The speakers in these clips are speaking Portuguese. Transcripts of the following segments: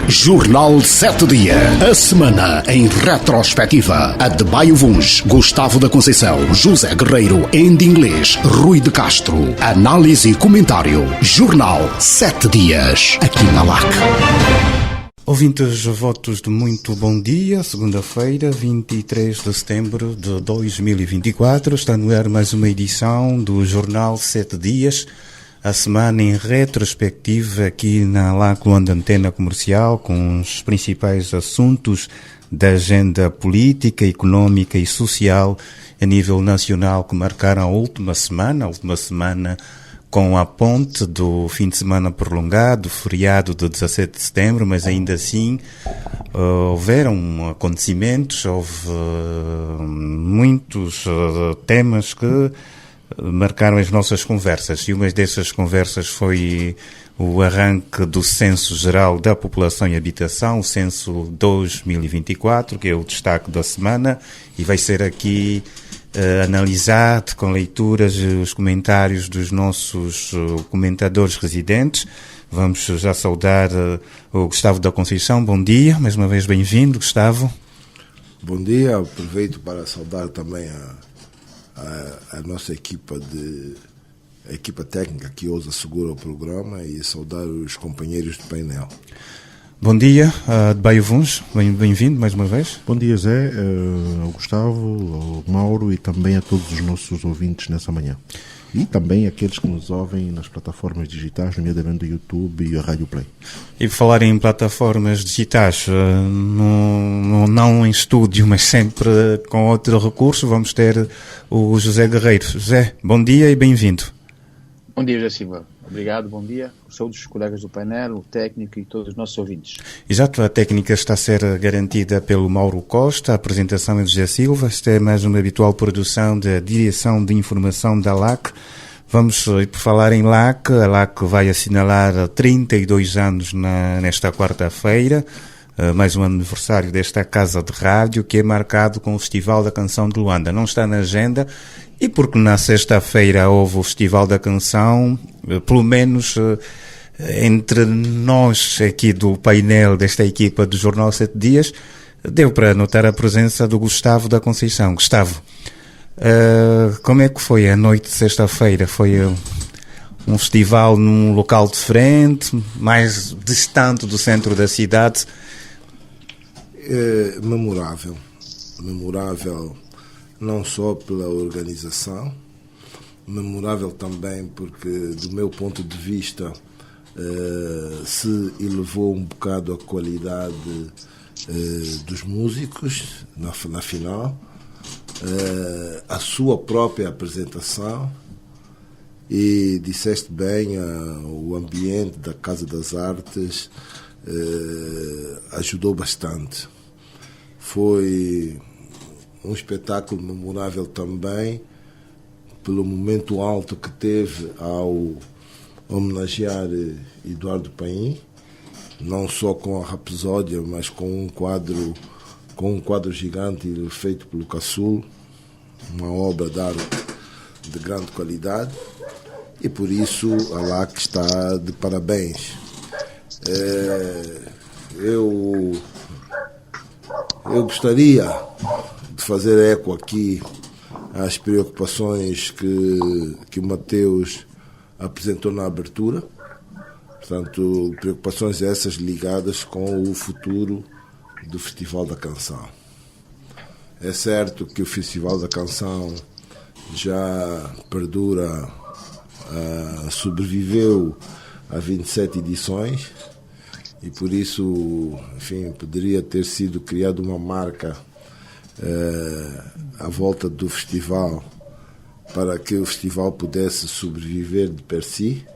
Jornal 7 Dias. A semana em retrospectiva. A de Baio Vuns, Gustavo da Conceição, José Guerreiro, em inglês, Rui de Castro. Análise e comentário. Jornal 7 Dias. Aqui na LAC. Ouvintes, votos de muito bom dia. Segunda-feira, 23 de setembro de 2024. Está no ar mais uma edição do Jornal 7 Dias. A semana em retrospectiva aqui na LAC Luanda Antena Comercial, com os principais assuntos da agenda política, económica e social a nível nacional que marcaram a última semana com a ponte do fim de semana prolongado, feriado de 17 de setembro, mas ainda assim houveram acontecimentos, houve muitos temas que marcaram as nossas conversas, e uma dessas conversas foi o arranque do Censo Geral da População e Habitação, o Censo 2024, que é o destaque da semana, e vai ser aqui analisado com leituras e os comentários dos nossos comentadores residentes. Vamos já saudar o Gustavo da Conceição. Bom dia, mais uma vez bem-vindo, Gustavo. Bom dia, aproveito para saudar também a nossa equipa técnica que hoje assegura o programa e saudar os companheiros de painel. Bom dia, de Baio Vuns, bem-vindo mais uma vez. Bom dia, Zé, ao Gustavo, ao Mauro e também a todos os nossos ouvintes nessa manhã. E também aqueles que nos ouvem nas plataformas digitais, nomeadamente o YouTube e a Rádio Play. E por falar em plataformas digitais, não em estúdio, mas sempre com outro recurso, vamos ter o José Guerreiro. José, bom dia e bem-vindo. Bom dia, José Silva. Obrigado, bom dia. Saúde dos colegas do painel, o técnico e todos os nossos ouvintes. Exato, a técnica está a ser garantida pelo Mauro Costa, a apresentação é de José Silva. Esta é mais uma habitual produção da Direção de Informação da LAC. Vamos, por falar em LAC, a LAC vai assinalar 32 anos nesta quarta-feira, mais um aniversário desta casa de rádio, que é marcado com o Festival da Canção de Luanda. Não está na agenda, e porque na sexta-feira houve o Festival da Canção, pelo menos entre nós aqui do painel desta equipa do Jornal 7 Dias, deu para notar a presença do Gustavo da Conceição. Gustavo, como é que foi a noite de sexta-feira? Foi um festival num local diferente, mais distante do centro da cidade? Memorável não só pela organização, memorável também porque, do meu ponto de vista, se elevou um bocado a qualidade dos músicos na final, a sua própria apresentação, e disseste bem, o ambiente da Casa das Artes ajudou bastante. Foi um espetáculo memorável também pelo momento alto que teve ao homenagear Eduardo Paim, não só com a rapsódia, mas com um quadro gigante feito pelo Caçul, uma obra de arte de grande qualidade, e por isso a LAC está de parabéns. Eu gostaria de fazer eco aqui às preocupações que o Mateus apresentou na abertura. Portanto, preocupações essas ligadas com o futuro do Festival da Canção. É certo que o Festival da Canção já perdura, sobreviveu a 27 edições, e por isso, enfim, poderia ter sido criada uma marca à volta do festival para que o festival pudesse sobreviver de per si,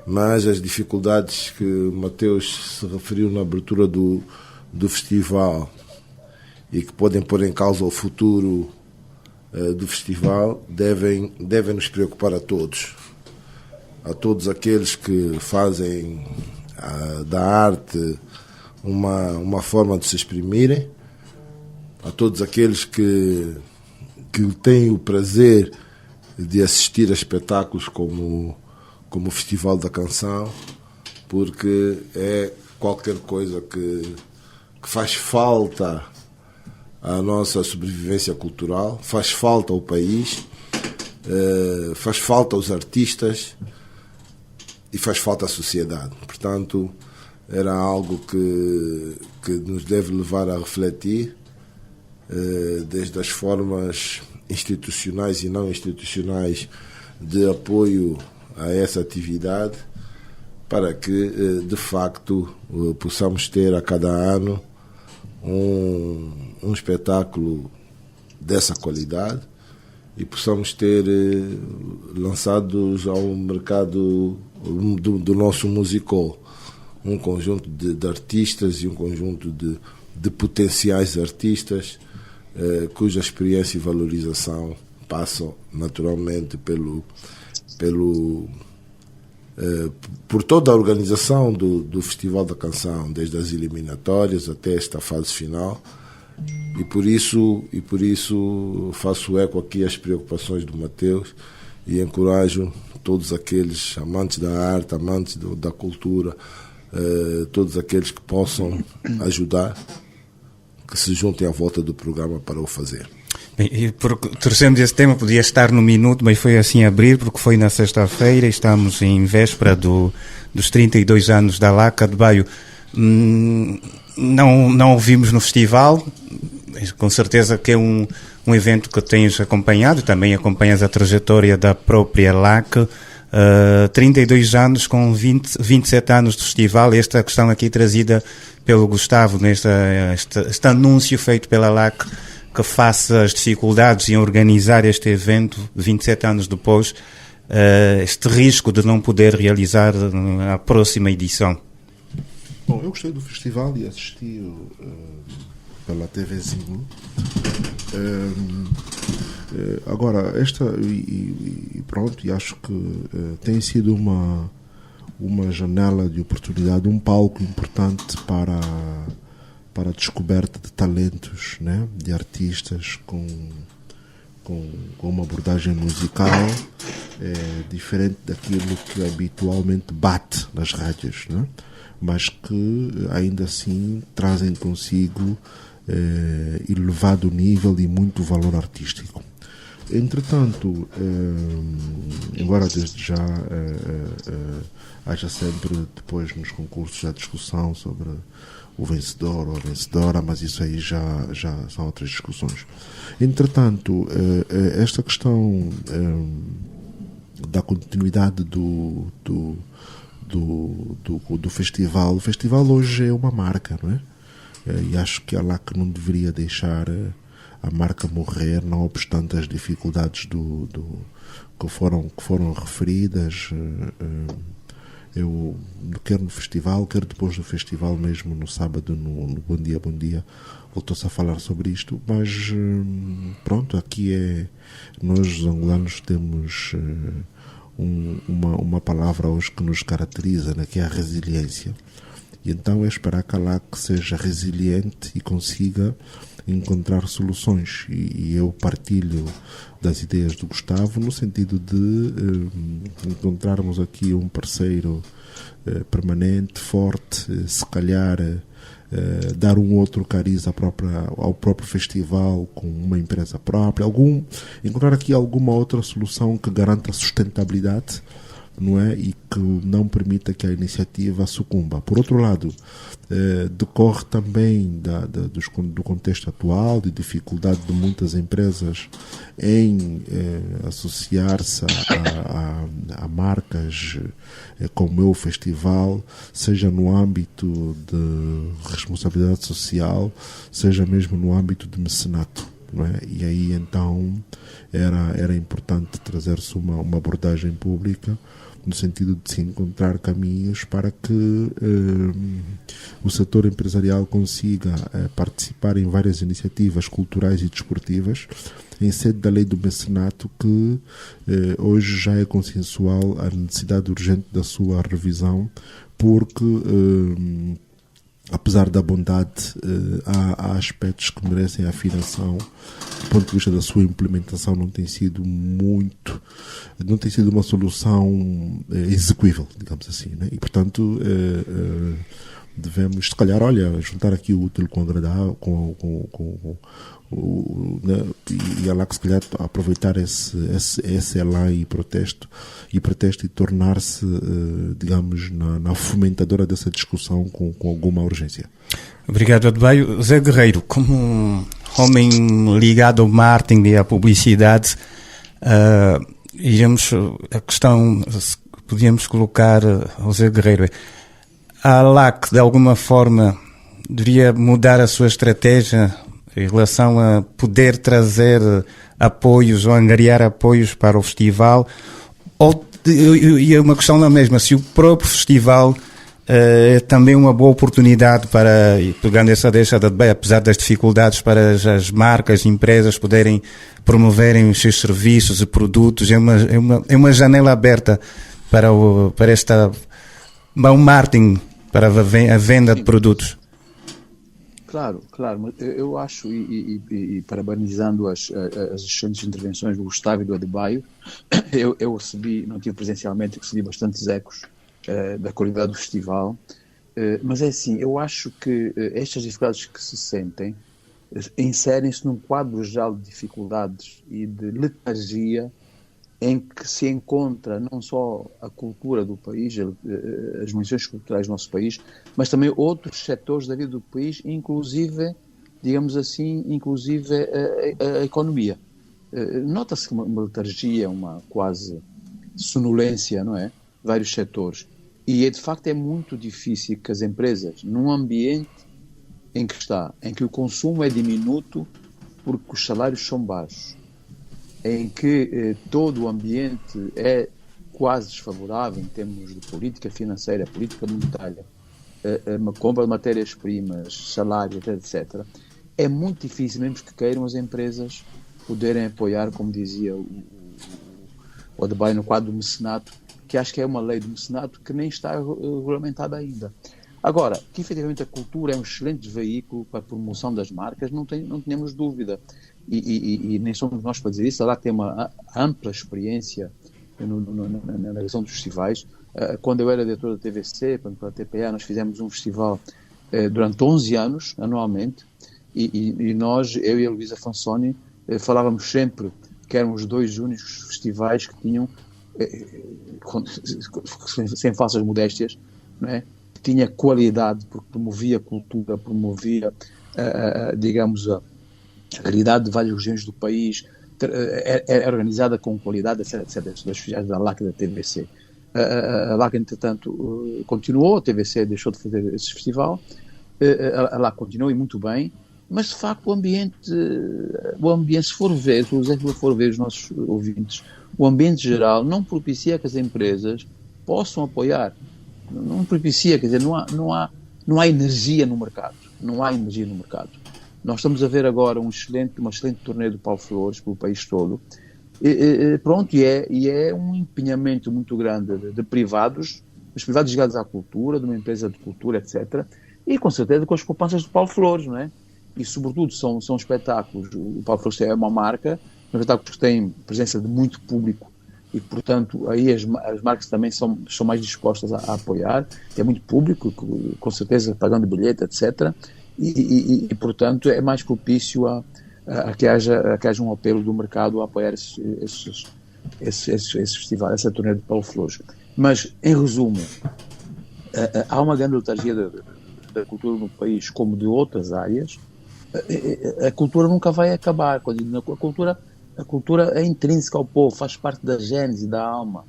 mas as dificuldades que o Mateus se referiu na abertura do festival e que podem pôr em causa o futuro do festival devem nos preocupar a todos aqueles que fazem da arte uma forma de se exprimirem, a todos aqueles que têm o prazer de assistir a espetáculos como o Festival da Canção, porque é qualquer coisa que faz falta à nossa sobrevivência cultural, faz falta ao país, faz falta aos artistas e faz falta à sociedade. Portanto, era algo que nos deve levar a refletir, desde as formas institucionais e não institucionais de apoio a essa atividade, para que, de facto, possamos ter a cada ano um espetáculo dessa qualidade e possamos ter lançados ao mercado do nosso musical um conjunto de artistas e um conjunto de potenciais artistas cuja experiência e valorização passam naturalmente por toda a organização do Festival da Canção, desde as eliminatórias até esta fase final, e por isso faço eco aqui às preocupações do Mateus e encorajo todos aqueles amantes da arte, amantes da cultura, todos aqueles que possam ajudar, que se juntem à volta do programa para o fazer. Bem, torcemos esse tema, podia estar no minuto, mas foi assim abrir, porque foi na sexta-feira, estamos em véspera dos 32 anos da LAC de Baio. Não ouvimos no festival, com certeza que é um evento que tens acompanhado, também acompanhas a trajetória da própria LAC, 32 anos com 27 anos de festival, esta questão aqui trazida pelo Gustavo, este anúncio feito pela LAC, que face às dificuldades em organizar este evento, 27 anos depois, este risco de não poder realizar a próxima edição. Bom, eu gostei do festival e assisti pela TVzinho. Agora, pronto, e acho que tem sido uma janela de oportunidade, um palco importante para a descoberta de talentos, né? De artistas com uma abordagem musical diferente daquilo que habitualmente bate nas rádios, né? Mas que ainda assim trazem consigo elevado nível e muito valor artístico. Entretanto, embora desde já haja sempre depois nos concursos a discussão sobre o vencedor ou a vencedora, mas isso aí já são outras discussões. Entretanto, esta questão da continuidade do festival, o festival hoje é uma marca, não é? E acho que a LAC não deveria deixar a marca morrer, não obstante as dificuldades que foram referidas. Eu quero no festival, quero depois do festival mesmo, no sábado, no Bom Dia, voltou-se a falar sobre isto, mas pronto, aqui nós os angolanos temos uma palavra hoje que nos caracteriza, né, que é a resiliência. E então é esperar que a LAC seja resiliente e consiga encontrar soluções. E eu partilho das ideias do Gustavo no sentido de encontrarmos aqui um parceiro permanente, forte, se calhar dar um outro cariz ao próprio festival com uma empresa própria, encontrar aqui alguma outra solução que garanta sustentabilidade, não é? E que não permita que a iniciativa sucumba. Por outro lado, decorre também do contexto atual, de dificuldade de muitas empresas em associar-se a marcas como o festival, seja no âmbito de responsabilidade social, seja mesmo no âmbito de mecenato. Não é? E aí então era importante trazer-se uma abordagem pública no sentido de se encontrar caminhos para que o setor empresarial consiga participar em várias iniciativas culturais e desportivas em sede da lei do mecenato, que hoje já é consensual a necessidade urgente da sua revisão, porque apesar da bondade, há aspectos que merecem afinação. Do ponto de vista da sua implementação, não tem sido uma solução execuível, digamos assim, né? E portanto devemos, se calhar, olha, juntar aqui o útil com o agradável, né, e lá que se calhar aproveitar esse elan e protesto e tornar-se, digamos, na fomentadora dessa discussão com alguma urgência. Obrigado, Adebayo. Zé Guerreiro, como um homem ligado ao marketing e à publicidade, a questão podíamos colocar ao Zé Guerreiro: a ALAC, de alguma forma, deveria mudar a sua estratégia em relação a poder trazer apoios ou angariar apoios para o festival, e é uma questão na mesma, se o próprio festival é também uma boa oportunidade para, e pegando essa deixa de Adebayo, apesar das dificuldades, para as marcas, empresas poderem promoverem os seus serviços e produtos, é uma janela aberta para um marketing, para a venda de produtos. Claro, eu acho, e parabenizando as excelentes intervenções do Gustavo e do Adebayo, eu recebi, não tive presencialmente, recebi bastantes ecos da qualidade do festival, mas é assim, eu acho que estas dificuldades que se sentem inserem-se num quadro geral de dificuldades e de letargia em que se encontra não só a cultura do país, as dimensões culturais do nosso país, mas também outros setores da vida do país, inclusive, digamos assim, a economia. Nota-se uma letargia, uma quase sonolência, não é? Vários setores. E, de facto, é muito difícil que as empresas, num ambiente em que o consumo é diminuto porque os salários são baixos, em que todo o ambiente é quase desfavorável em termos de política financeira, política monetária, uma compra de matérias-primas, salários, etc., é muito difícil, mesmo que queiram as empresas poderem apoiar, como dizia o Adebayo, no quadro do mecenato, que acho que é uma lei do mecenato que nem está regulamentada ainda. Agora, que efetivamente a cultura é um excelente veículo para a promoção das marcas, não temos dúvida. E nem somos nós para dizer isso. Lá tem uma ampla experiência na realização dos festivais. Quando eu era diretor da TVC, para a TPA, nós fizemos um festival durante 11 anos, anualmente, e nós, eu e a Luísa Fansoni, falávamos sempre que éramos os dois únicos festivais que tinham, sem falsas modéstias, não é? Que tinha qualidade, porque promovia a cultura, promovia, digamos, a realidade de várias regiões do país, é organizada com qualidade, etc. Das festivais da ALAC e da TVC. A ALAC, entretanto, continuou, a TVC deixou de fazer esse festival, a ALAC continuou e muito bem, mas de facto o ambiente, se for ver os nossos ouvintes, o ambiente geral não propicia que as empresas possam apoiar, não propicia, quer dizer, não há energia no mercado, Nós estamos a ver agora uma excelente turnê do Paulo Flores pelo país todo, e é um empenhamento muito grande de privados, os privados ligados à cultura, de uma empresa de cultura, etc., e com certeza com as poupanças do Paulo Flores, não é? E sobretudo são espetáculos, o Paulo Flores é uma marca, espetáculos que têm presença de muito público, e portanto aí as marcas também são mais dispostas a apoiar, é muito público, com certeza pagando bilhete, etc., e portanto é mais propício a que haja um apelo do mercado a apoiar esse festival, essa turnê de Paulo Flores. Mas, em resumo, há uma grande letargia da cultura no país, como de outras áreas. A cultura nunca vai acabar. A cultura é intrínseca ao povo, faz parte da gênese, da alma,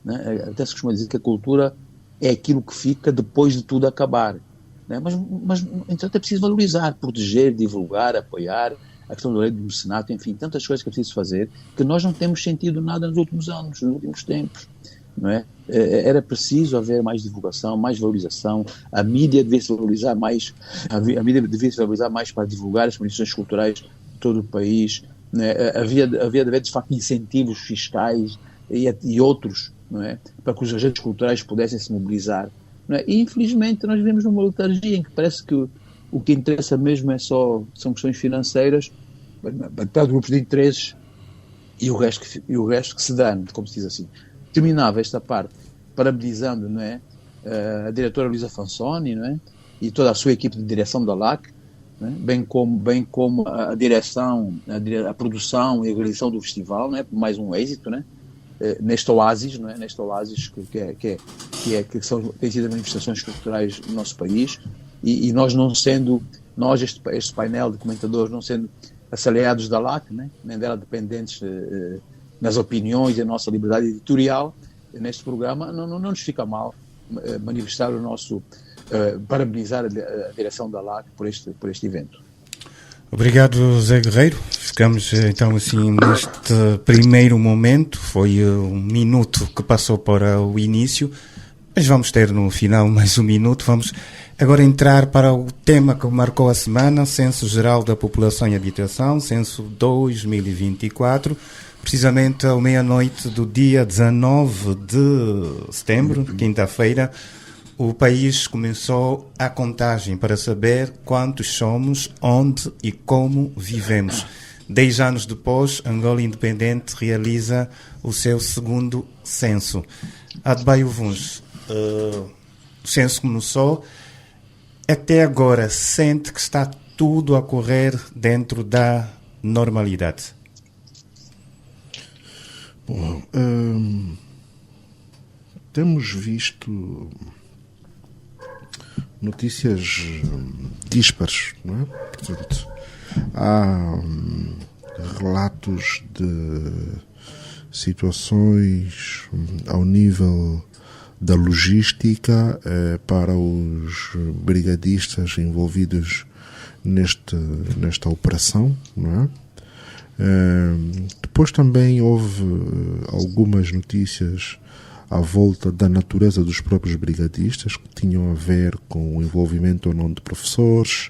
né? Até se costuma dizer que a cultura é aquilo que fica depois de tudo acabar, né? Mas então é preciso valorizar, proteger, divulgar, apoiar, a questão da lei do mecenato, enfim, tantas coisas que é preciso fazer, que nós não temos sentido nada nos últimos anos, nos últimos tempos, não é? Era preciso haver mais divulgação, mais valorização, a mídia devia se valorizar mais, para divulgar as manifestações culturais de todo o país, né? Havia de haver, de facto, incentivos fiscais e outros, não é? Para que os agentes culturais pudessem se mobilizar, não é? E, infelizmente, nós vivemos numa letargia em que parece que o que interessa mesmo são questões financeiras, para grupos de interesses, e o resto que se dane, como se diz assim. Terminava esta parte parabenizando, não é, a diretora Luísa Fansoni, não é, e toda a sua equipe de direção da LAC, né? bem como a direção, a produção e a realização do festival, né? Mais um êxito, né? Neste oásis, não é? Neste oásis que tem sido manifestações culturais no nosso país, e nós não sendo, este painel de comentadores, não sendo assalariados da LAC, né? Nem dela dependentes nas opiniões e a nossa liberdade editorial, neste programa não nos fica mal manifestar o nosso, parabenizar a direção da LAC por este evento. Obrigado, Zé Guerreiro. Ficamos então assim neste primeiro momento. Foi um minuto que passou para o início, mas vamos ter no final mais um minuto. Vamos agora entrar para o tema que marcou a semana, Censo Geral da População e Habitação, Censo 2024, precisamente à meia-noite do dia 19 de setembro, quinta-feira. O país começou a contagem para saber quantos somos, onde e como vivemos. 10 anos depois, Angola Independente realiza o seu segundo censo. Adebayo Vuns, o censo começou. Até agora, sente que está tudo a correr dentro da normalidade? Bom, temos visto notícias díspares, não é? Portanto, há relatos de situações ao nível da logística para os brigadistas envolvidos nesta operação, não é? Depois também houve algumas notícias à volta da natureza dos próprios brigadistas, que tinham a ver com o envolvimento ou não de professores.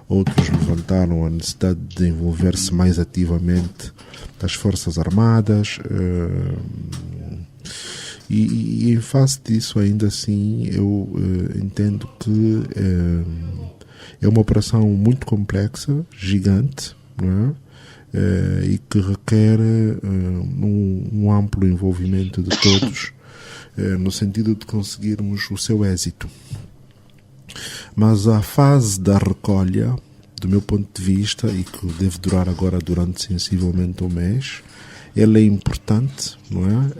Outros levantaram a necessidade de envolver-se mais ativamente das Forças Armadas. E em face disso, ainda assim, eu entendo que é uma operação muito complexa, gigante, não é? E que requer um amplo envolvimento de todos, no sentido de conseguirmos o seu êxito. Mas a fase da recolha, do meu ponto de vista, e que deve durar agora durante sensivelmente um mês, ela é importante, não é?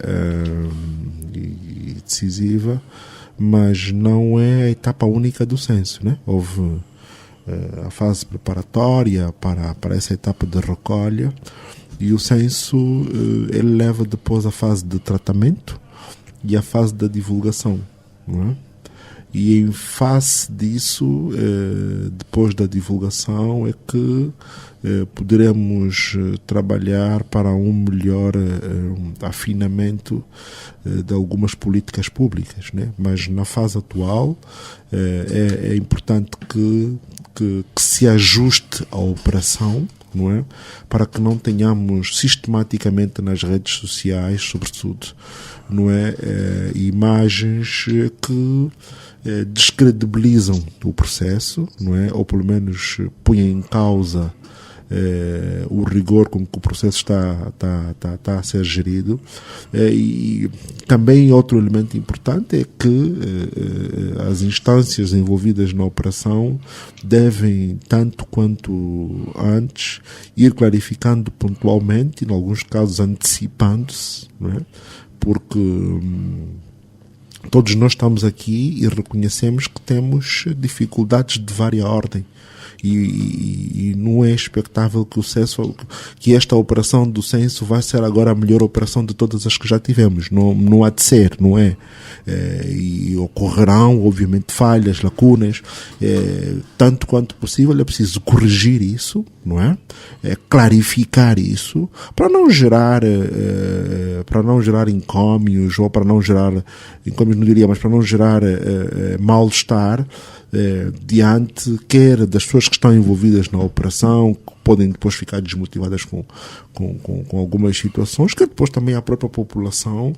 E decisiva, mas não é a etapa única do censo, né? Houve a fase preparatória para essa etapa de recolha, e o censo ele leva depois a fase de tratamento e a fase da divulgação, não é? E em face disso, depois da divulgação, é que poderemos trabalhar para um melhor afinamento de algumas políticas públicas, né? Mas na fase atual é importante que se ajuste a operação, não é? Para que não tenhamos sistematicamente nas redes sociais, sobretudo, não é? Imagens que descredibilizam o processo, não é? Ou pelo menos põem em causa o rigor com que o processo está a ser gerido. E também outro elemento importante é que as instâncias envolvidas na operação devem, tanto quanto antes, ir clarificando pontualmente, em alguns casos antecipando-se, não é? Porque todos nós estamos aqui e reconhecemos que temos dificuldades de vária ordem. E não é expectável que esta operação do censo vai ser agora a melhor operação de todas as que já tivemos. Não há de ser, não é? E ocorrerão, obviamente, falhas, lacunas. Tanto quanto possível é preciso corrigir isso, não é? Clarificar isso, para não gerar encômios, ou para não gerar encômios, não diria, mas para não gerar mal-estar diante quer das pessoas que estão envolvidas na operação, que podem depois ficar desmotivadas com algumas situações, que depois também a própria população,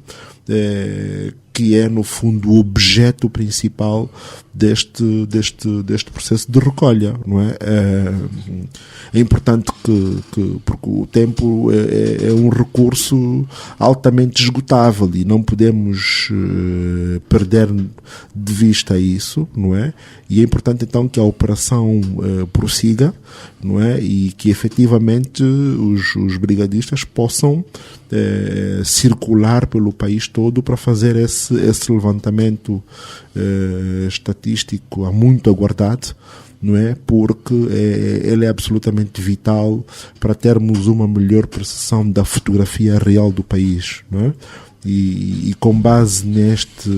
que é no fundo o objeto principal deste processo de recolha, não é? É importante porque o tempo é um recurso altamente esgotável e não podemos perder de vista isso, não é? E é importante então que a operação prossiga, não é? E que efetivamente os brigadistas possam circular pelo país todo para fazer esse levantamento estatístico há muito aguardado, não é? Porque ele é absolutamente vital para termos uma melhor percepção da fotografia real do país, não é? E com base nesta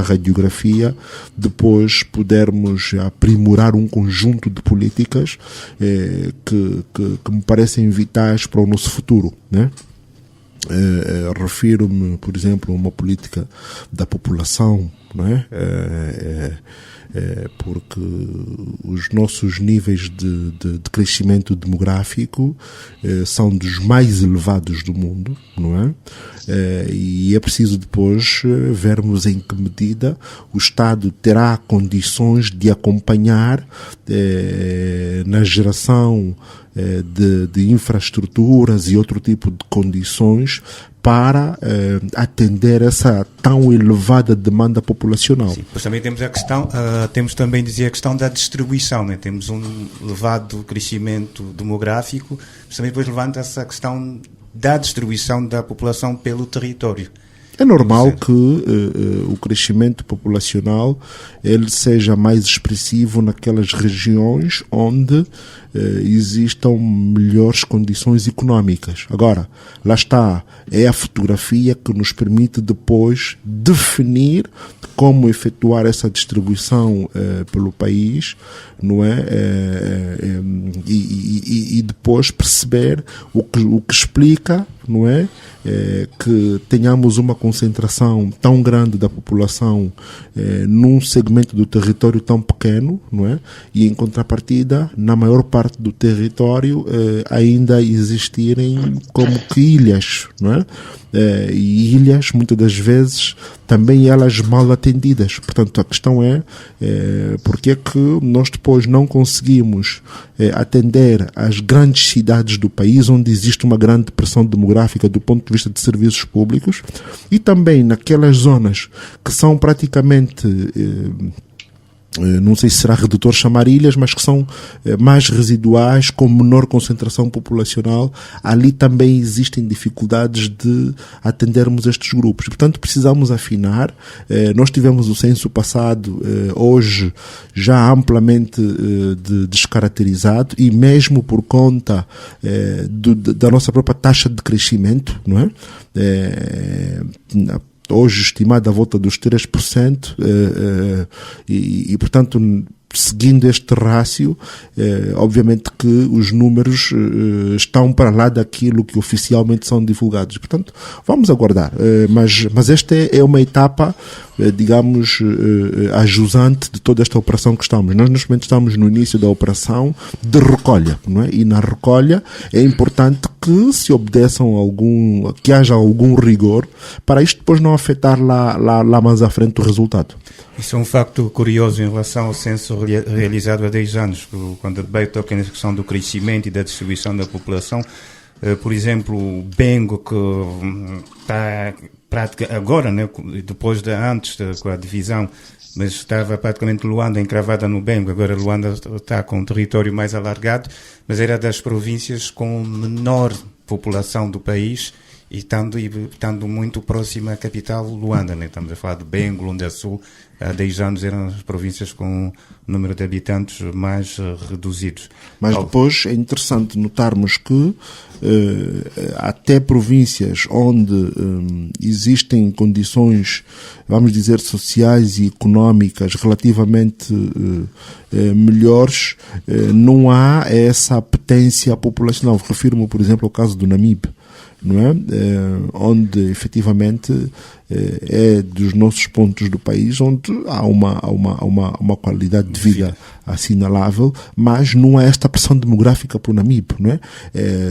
radiografia, depois pudermos aprimorar um conjunto de políticas que me parecem vitais para o nosso futuro, né? Refiro-me, por exemplo, a uma política da população, não é? Porque os nossos níveis de crescimento demográfico são dos mais elevados do mundo, não é? E é preciso depois vermos em que medida o Estado terá condições de acompanhar na geração de infraestruturas e outro tipo de condições para atender essa tão elevada demanda populacional. Sim, pois também temos a questão, temos também dizer a questão da distribuição, né? Temos um elevado crescimento demográfico, mas também depois levanta-se a questão da distribuição da população pelo território. É normal que o crescimento populacional ele seja mais expressivo naquelas regiões onde existam melhores condições económicas. Agora, lá está, é a fotografia que nos permite depois definir como efetuar essa distribuição pelo país, não é? E depois perceber o que explica, não é? Que tenhamos uma concentração tão grande da população num segmento do território tão pequeno, não é? E em contrapartida, na maior parte do território ainda existirem como que ilhas, não é? E ilhas, muitas das vezes, também elas mal atendidas. Portanto, a questão é porque é que nós depois não conseguimos atender as grandes cidades do país, onde existe uma grande pressão demográfica do ponto de vista de serviços públicos, e também naquelas zonas que são praticamente... não sei se será redutor chamar ilhas, mas que são mais residuais, com menor concentração populacional. Ali também existem dificuldades de atendermos estes grupos. Portanto, precisamos afinar. Nós tivemos o censo passado, hoje já amplamente descaracterizado, e mesmo por conta da nossa própria taxa de crescimento, não é? Hoje estimada à volta dos 3%, e portanto, seguindo este rácio, obviamente que os números estão para lá daquilo que oficialmente são divulgados. Portanto, vamos aguardar. Mas esta é uma etapa, digamos, ajusante de toda esta operação que estamos. Nós, neste momento, estamos no início da operação de recolha, não é? E na recolha é importante que se obedeçam que haja algum rigor, para isto depois não afetar lá mais à frente o resultado. Isso é um facto curioso em relação ao censo realizado há 10 anos, quando a debate toca na questão do crescimento e da distribuição da população. Por exemplo, o Bengo, que está prática agora, né, depois antes com a divisão, mas estava praticamente Luanda encravada no Bengo. Agora Luanda está com um território mais alargado, mas era das províncias com menor população do país, e estando muito próxima à capital, Luanda, né? Estamos a falar de Bengo, Luanda Sul. Há 10 anos eram as províncias com um número de habitantes mais reduzidos. Mas depois é interessante notarmos que até províncias onde existem condições, vamos dizer, sociais e económicas relativamente melhores, não há essa apetência populacional. Refiro-me, por exemplo, ao caso do Namibe, não é? Onde efetivamente é dos nossos pontos do país onde há uma qualidade de vida assinalável, mas não é esta pressão demográfica para o Namibe, não é?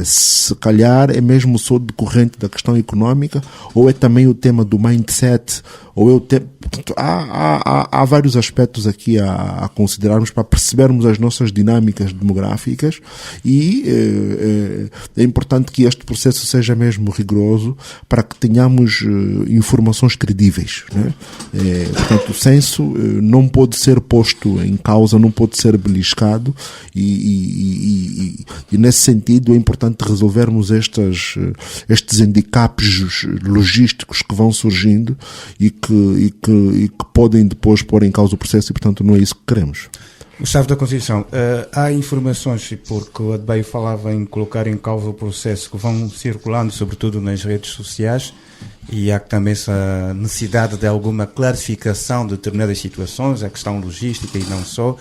Se calhar é mesmo só decorrente da questão económica, ou é também o tema do mindset, ou é o tema... Há vários aspectos aqui a considerarmos para percebermos as nossas dinâmicas demográficas, e é importante que este processo seja mesmo rigoroso para que tenhamos informações credíveis, não é? Portanto, o censo não pode ser posto em causa, não pode ser beliscado, e nesse sentido é importante resolvermos estes handicaps logísticos que vão surgindo e que podem depois pôr em causa o processo, e portanto não é isso que queremos. Gustavo da Conceição, há informações, porque o Adebayo falava em colocar em causa o processo, que vão circulando sobretudo nas redes sociais, e há também essa necessidade de alguma clarificação de determinadas situações, a questão logística e não só.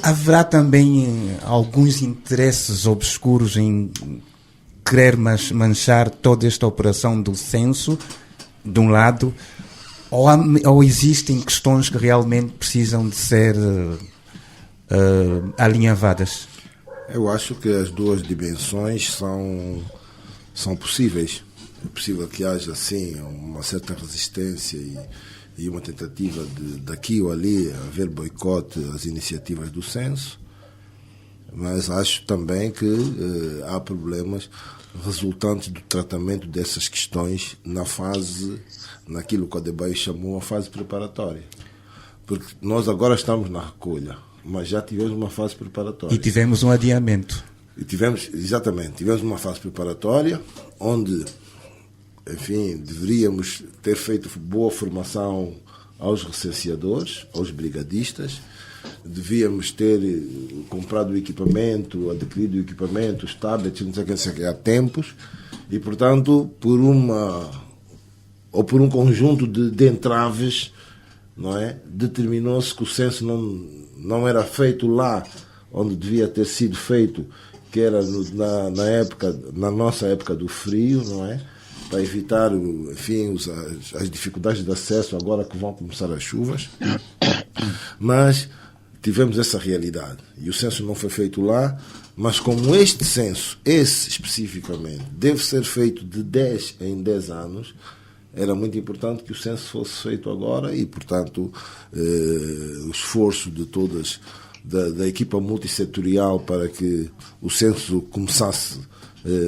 Haverá também alguns interesses obscuros em querer manchar toda esta operação do censo, de um lado, ou existem questões que realmente precisam de ser alinhavadas? Eu acho que as duas dimensões são possíveis. É possível que haja, sim, uma certa resistência e uma tentativa de, daqui ou ali, haver boicote às iniciativas do censo, mas acho também que há problemas resultantes do tratamento dessas questões naquilo que o Adebayo chamou a fase preparatória. Porque nós agora estamos na recolha, mas já tivemos uma fase preparatória. E tivemos um adiamento. Tivemos uma fase preparatória onde, enfim, deveríamos ter feito boa formação aos recenseadores, aos brigadistas, devíamos ter comprado o equipamento, adquirido o equipamento, os tablets, não sei o que, há tempos, e, portanto, por um conjunto de entraves, não é? Determinou-se que o censo não era feito lá onde devia ter sido feito, que era na nossa época do frio, não é? Para evitar, enfim, as dificuldades de acesso agora que vão começar as chuvas. Mas tivemos essa realidade. E o censo não foi feito lá, mas como este censo, esse especificamente, deve ser feito de 10 em 10 anos, era muito importante que o censo fosse feito agora e, portanto, o esforço de todas, da equipa multissetorial para que o censo começasse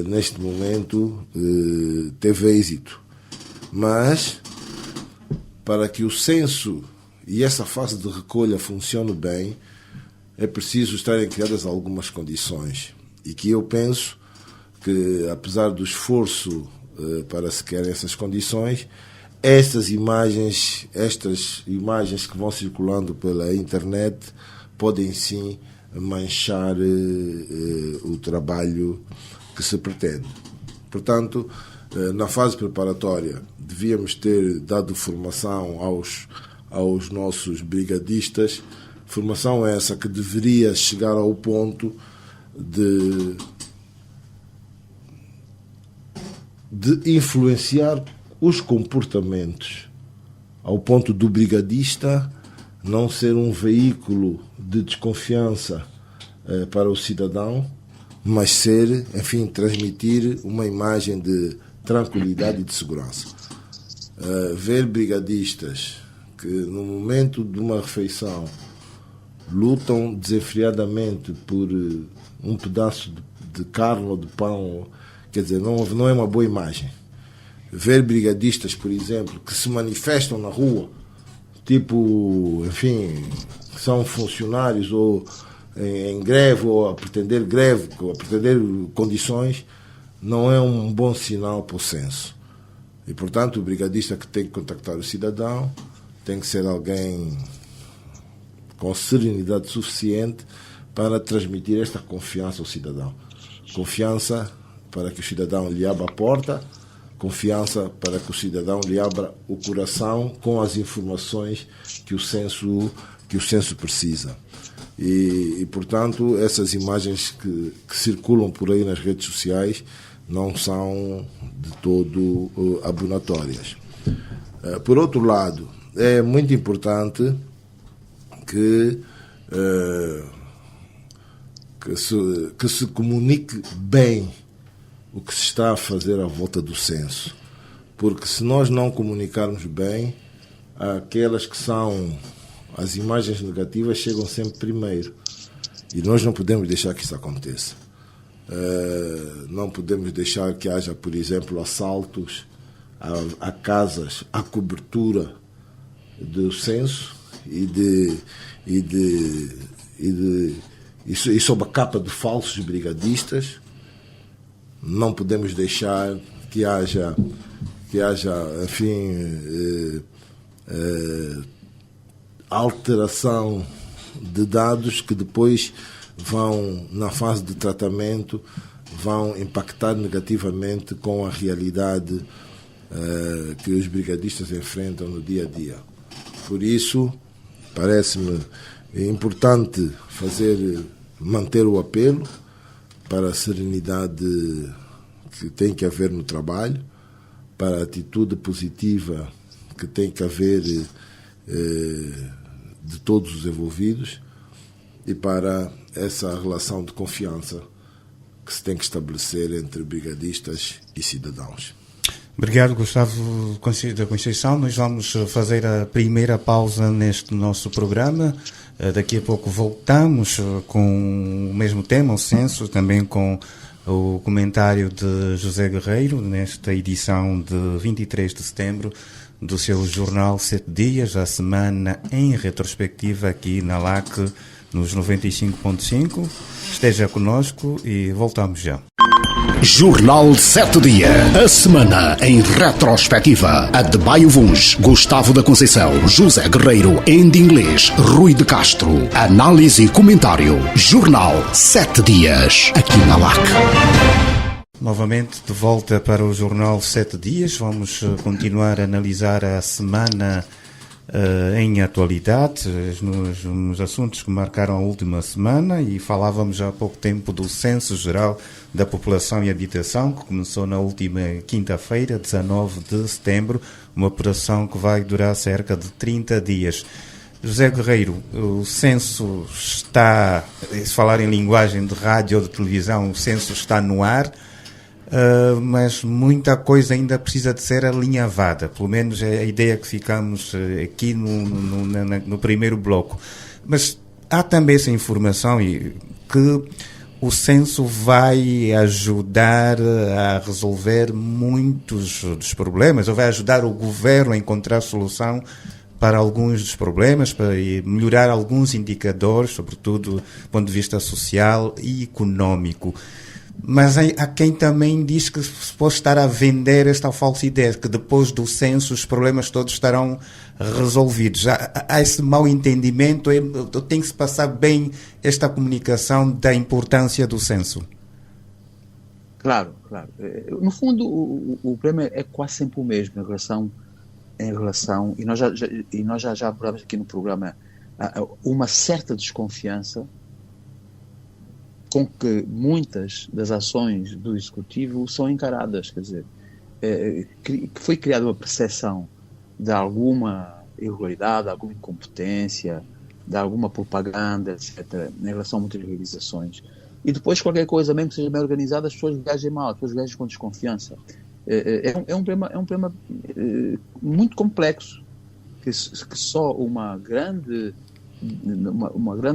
neste momento, teve êxito. Mas, para que o censo e essa fase de recolha funcione bem, é preciso estarem criadas algumas condições. E que eu penso que, apesar do esforço para se criar essas condições, estas imagens que vão circulando pela internet podem sim manchar o trabalho que se pretende. Portanto, na fase preparatória, devíamos ter dado formação aos nossos brigadistas, formação essa que deveria chegar ao ponto de influenciar os comportamentos, ao ponto do brigadista não ser um veículo de desconfiança para o cidadão, mas ser, enfim, transmitir uma imagem de tranquilidade e de segurança. Ver brigadistas que no momento de uma refeição lutam desenfreadamente por um pedaço de carne ou de pão, quer dizer, não é uma boa imagem. Ver brigadistas, por exemplo, que se manifestam na rua, tipo, enfim, são funcionários ou em greve ou a pretender condições, não é um bom sinal para o censo. E, portanto, o brigadista que tem que contactar o cidadão tem que ser alguém com serenidade suficiente para transmitir esta confiança ao cidadão. Confiança para que o cidadão lhe abra a porta, confiança para que o cidadão lhe abra o coração com as informações que o censo precisa. E portanto, essas imagens que circulam por aí nas redes sociais não são de todo abonatórias. Por outro lado, é muito importante que se comunique bem o que se está a fazer à volta do censo. Porque se nós não comunicarmos bem, aquelas que são as imagens negativas chegam sempre primeiro. E nós não podemos deixar que isso aconteça. Não podemos deixar que haja, por exemplo, assaltos a casas, a cobertura do censo e sob a capa de falsos brigadistas. Não podemos deixar que haja enfim, alteração de dados que depois vão, na fase de tratamento, vão impactar negativamente com a realidade que os brigadistas enfrentam no dia a dia. Por isso, parece-me importante manter o apelo para a serenidade que tem que haver no trabalho, para a atitude positiva que tem que haver de todos os envolvidos e para essa relação de confiança que se tem que estabelecer entre brigadistas e cidadãos. Obrigado, Gustavo da Conceição. Nós vamos fazer a primeira pausa neste nosso programa. Daqui a pouco voltamos com o mesmo tema, o censo, também com o comentário de José Guerreiro, nesta edição de 23 de setembro do seu jornal 7 Dias, a semana em retrospectiva aqui na LAC, nos 95.5. Esteja conosco e voltamos já. Jornal 7 Dias, a semana em retrospectiva. Adebayo Vuns, Gustavo da Conceição, José Guerreiro, em inglês, Rui de Castro. Análise e comentário. Jornal 7 Dias, aqui na LAC. Novamente de volta para o Jornal 7 Dias. Vamos continuar a analisar a semana em atualidade, nos assuntos que marcaram a última semana, e falávamos há pouco tempo do Censo Geral da População e Habitação, que começou na última quinta-feira, 19 de setembro, uma operação que vai durar cerca de 30 dias. José Guerreiro, o censo está, se falar em linguagem de rádio ou de televisão, o censo está no ar, mas muita coisa ainda precisa de ser alinhavada, pelo menos é a ideia que ficamos aqui no primeiro bloco. Mas há também essa informação que o censo vai ajudar a resolver muitos dos problemas, ou vai ajudar o governo a encontrar solução para alguns dos problemas, para melhorar alguns indicadores, sobretudo do ponto de vista social e económico. Mas há quem também diz que se pode estar a vender esta falsa ideia, que depois do censo os problemas todos estarão resolvidos. Há esse mau entendimento, tem que se passar bem esta comunicação da importância do censo. Claro. No fundo, o problema é quase sempre o mesmo em relação e nós já abordamos aqui no programa, uma certa desconfiança com que muitas das ações do Executivo são encaradas, quer dizer, que foi criada uma percepção de alguma irregularidade, de alguma incompetência, de alguma propaganda, etc., em relação a muitas realizações. E depois qualquer coisa, mesmo que seja bem organizada, as pessoas reagem mal, as pessoas reagem com desconfiança. É um problema muito complexo, que só uma grande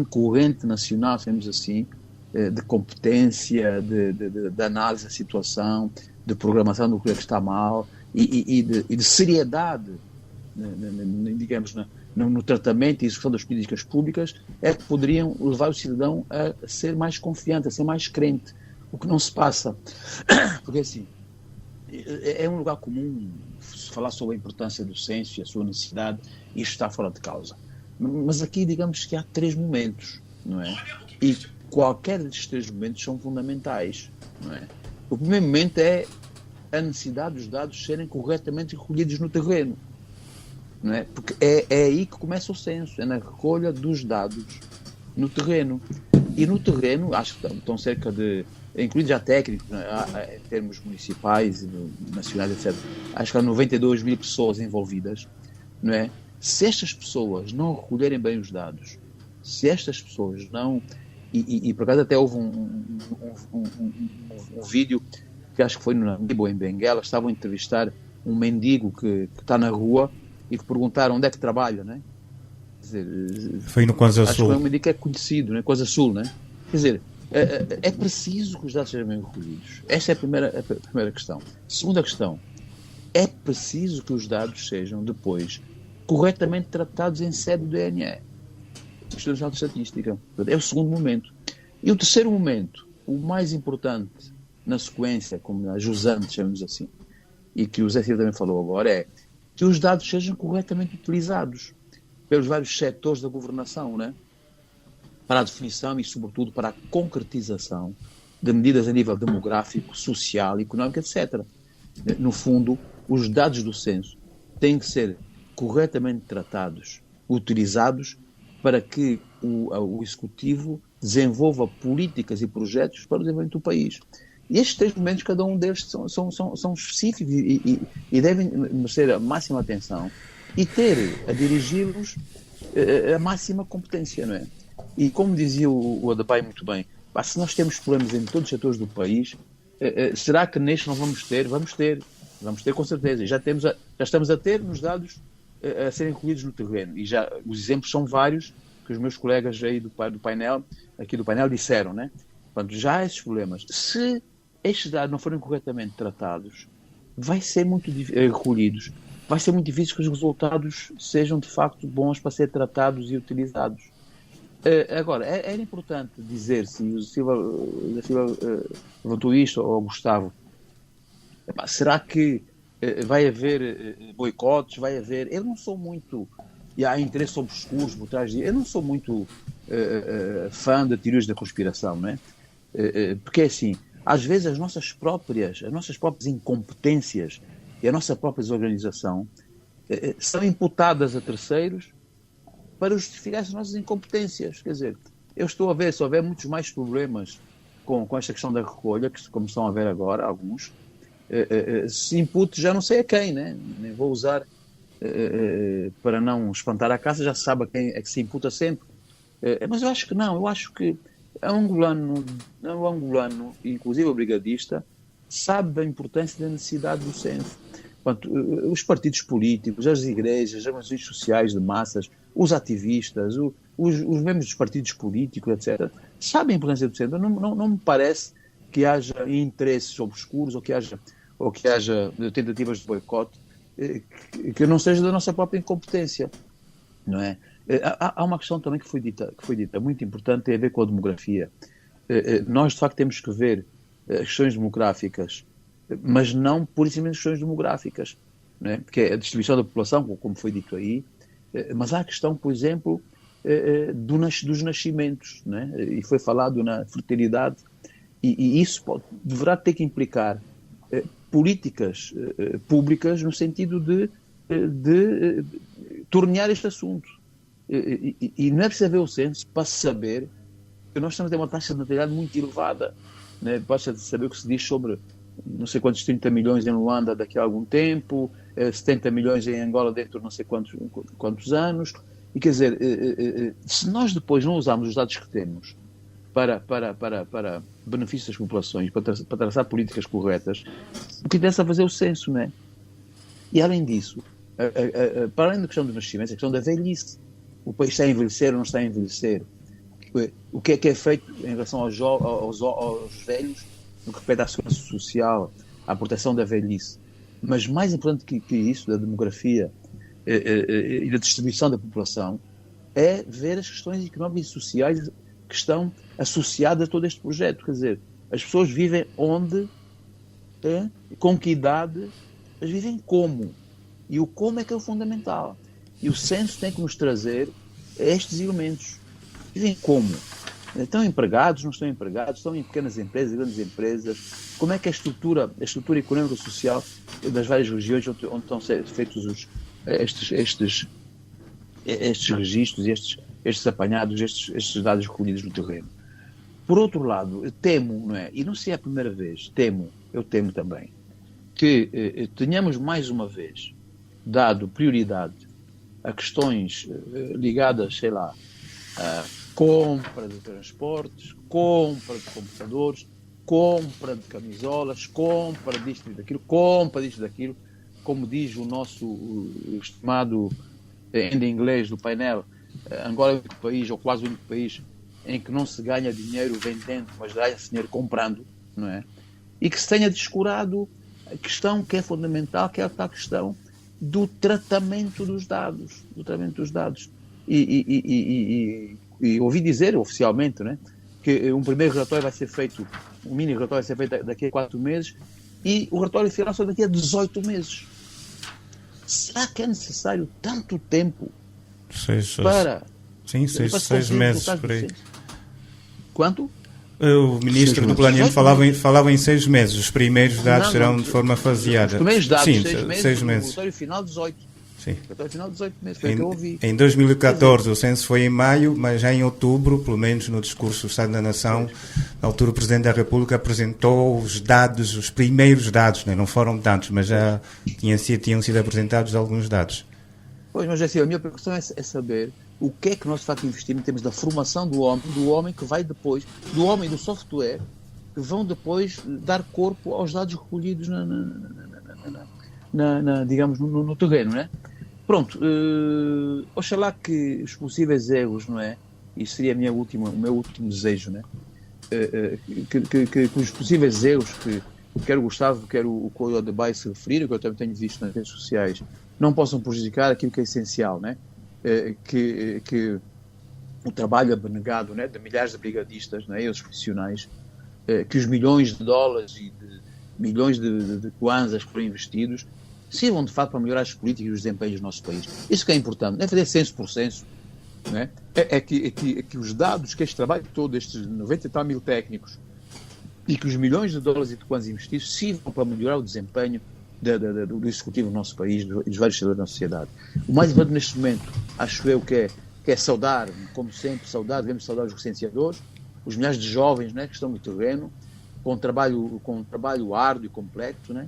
corrente nacional, digamos assim, de competência, de análise da situação, de programação do que está mal e de seriedade, digamos, no tratamento e execução das políticas públicas, é que poderiam levar o cidadão a ser mais confiante, a ser mais crente, o que não se passa. Porque assim, é um lugar comum falar sobre a importância do censo e a sua necessidade, e isto está fora de causa. Mas aqui, digamos que há 3 momentos, não é? E qualquer destes 3 momentos são fundamentais, não é? O primeiro momento é a necessidade dos dados serem corretamente recolhidos no terreno, não é? Porque é aí que começa o censo, é na recolha dos dados no terreno. E no terreno, acho que estão cerca de, incluindo já técnicos, né, em termos municipais, nacionais, etc., acho que há 92 mil pessoas envolvidas, não é? Se estas pessoas não recolherem bem os dados, se estas pessoas não... E por acaso até houve um vídeo que acho que foi no Namibe ou em Benguela, estavam a entrevistar um mendigo que está na rua e que perguntaram onde é que trabalha, né? Quer dizer, foi no Kwanza acho Sul. que é um mendigo que é conhecido, né? Kwanza Sul, né? Quer dizer, é preciso que os dados sejam bem recolhidos. Esta é a primeira questão. Segunda questão, é preciso que os dados sejam depois corretamente tratados em sede do DNE, Instituto Nacional de Estatística. É o segundo momento. E o terceiro momento, o mais importante na sequência, como a jusante, chamamos assim, e que o Zé Silva também falou agora, é que os dados sejam corretamente utilizados pelos vários setores da governação, né? Para a definição e, sobretudo, para a concretização de medidas a nível demográfico, social, económico, etc. No fundo, os dados do censo têm que ser corretamente tratados, utilizados, para que o Executivo desenvolva políticas e projetos para o desenvolvimento do país. E estes três momentos, cada um deles são específicos e devem merecer a máxima atenção e ter a dirigi-los a máxima competência, não é? E como dizia o Adebayo muito bem, se nós temos problemas em todos os setores do país, será que neste não vamos ter? Vamos ter com certeza. E já estamos a ter nos dados a serem recolhidos no terreno. E já os exemplos são vários que os meus colegas aí do painel disseram, né? Portanto, já há esses problemas. Se estes dados não forem corretamente tratados, vai ser muito recolhidos, vai ser muito difícil que os resultados sejam de facto bons para ser tratados e utilizados. Agora, era importante dizer, se o Silva levantou isto, ou o Gustavo, será que vai haver boicotes, vai haver... Eu não sou muito... E há interesses obscuros por trás disso. Eu não sou muito fã de teorias da conspiração, não é? Porque é assim, às vezes as nossas próprias incompetências e a nossa própria desorganização são imputadas a terceiros para justificar as nossas incompetências. Quer dizer, eu estou a ver, se houver muitos mais problemas com esta questão da recolha, que como estão a ver agora, alguns, se impute já não sei a quem, né? Nem vou usar para não espantar a caça, já se sabe a quem é que se imputa sempre. Mas eu acho que não, eu acho que o angolano, inclusive o brigadista, sabe da importância e da necessidade do censo. Portanto, os partidos políticos, as igrejas, as organizações sociais de massas, os ativistas, os membros dos partidos políticos, etc., sabem a importância do censo. Não me parece que haja interesses obscuros ou que haja tentativas de boicote que não seja da nossa própria incompetência, não é? Há uma questão também que foi dita muito importante, tem a ver com a demografia. Nós, de facto, temos que ver as questões demográficas, mas não purissimamente as questões demográficas, não é? Porque é a distribuição da população, como foi dito aí, mas há a questão, por exemplo, dos nascimentos, não é? E foi falado na fertilidade, e isso deverá ter que implicar políticas públicas no sentido de tornear este assunto. E não é preciso ver o censo para saber que nós estamos a ter uma taxa de natalidade muito elevada, né? Basta saber o que se diz sobre não sei quantos 30 milhões em Luanda daqui a algum tempo, 70 milhões em Angola dentro de não sei quantos anos. E quer dizer, se nós depois não usarmos os dados que temos para benefício das populações, para traçar políticas corretas, o que interessa é fazer o censo, não é? E além disso, para além da questão dos nascimentos, a questão da velhice. O país está a envelhecer ou não está a envelhecer? O que é feito em relação aos velhos, no que respeita à segurança social, à proteção da velhice? Mas mais importante que isso, da demografia e da distribuição da população, é ver as questões económicas e sociais que estão associadas a todo este projeto. Quer dizer, as pessoas vivem onde, com que idade, mas vivem como. E o como é que é o fundamental. E o censo tem que nos trazer estes elementos. Vivem como? Estão empregados, não estão empregados? Estão em pequenas empresas, grandes empresas? Como é que é a estrutura económica e social das várias regiões onde estão feitos estes registros e estes apanhados, estes dados recolhidos no terreno? Por outro lado, eu temo, não é? E não sei a primeira vez, eu temo também, que tenhamos mais uma vez dado prioridade a questões ligadas, sei lá, a compra de transportes, compra de computadores, compra de camisolas, compra disto e daquilo, compra disto e daquilo, como diz o nosso estimado em inglês do painel, Angola é o único país, ou quase o único país, em que não se ganha dinheiro vendendo, mas ganha-se dinheiro comprando, não é? E que se tenha descurado a questão que é fundamental, que é a tal questão do tratamento dos dados. E ouvi dizer oficialmente, né, que um primeiro relatório vai ser feito, um mini relatório vai ser feito daqui a 4 meses e o relatório final só daqui a 18 meses. Será que é necessário tanto tempo para... Sim, 6 meses por aí. Quanto? O ministro do Planeamento falava em 6 meses. Os primeiros dados serão de forma faseada. Os primeiros dados, sim, 6 meses. O relatório final, 18. Sim. O relatório final, 18 meses. Foi o que eu ouvi. Em 2014, o censo foi em maio, mas já em outubro, pelo menos no discurso do Estado da Nação, na altura o Presidente da República apresentou os dados, os primeiros dados, né? Não foram tantos, mas já tinham sido apresentados alguns dados. Pois, mas assim, a minha preocupação é saber o que é que nós de facto investimos em termos da formação do homem que vai depois, do homem e do software, que vão depois dar corpo aos dados recolhidos digamos, no terreno, não é? Pronto, oxalá que os possíveis erros, não é? Isso seria o meu último desejo, não é? Que os possíveis erros que quer o Gustavo, quer o Coelho de Baia se referiram, que eu também tenho visto nas redes sociais, não possam prejudicar aquilo que é essencial, não é? Que o trabalho abnegado, né, de milhares de brigadistas, né, e os profissionais, que os milhões de dólares e de milhões de kwanzas que foram investidos sirvam de facto para melhorar as políticas e os desempenhos do nosso país. Isso que é importante, não é fazer censo por censo, né? É que os dados, que este trabalho todo, estes 90 e tal mil técnicos, e que os milhões de dólares e de kwanzas investidos sirvam para melhorar o desempenho do executivo do nosso país e dos vários setores da sociedade. O mais importante neste momento, acho eu, que é saudar, como sempre, devemos saudar os licenciadores, os milhares de jovens, né, que estão no terreno, com um trabalho árduo e complexo, né,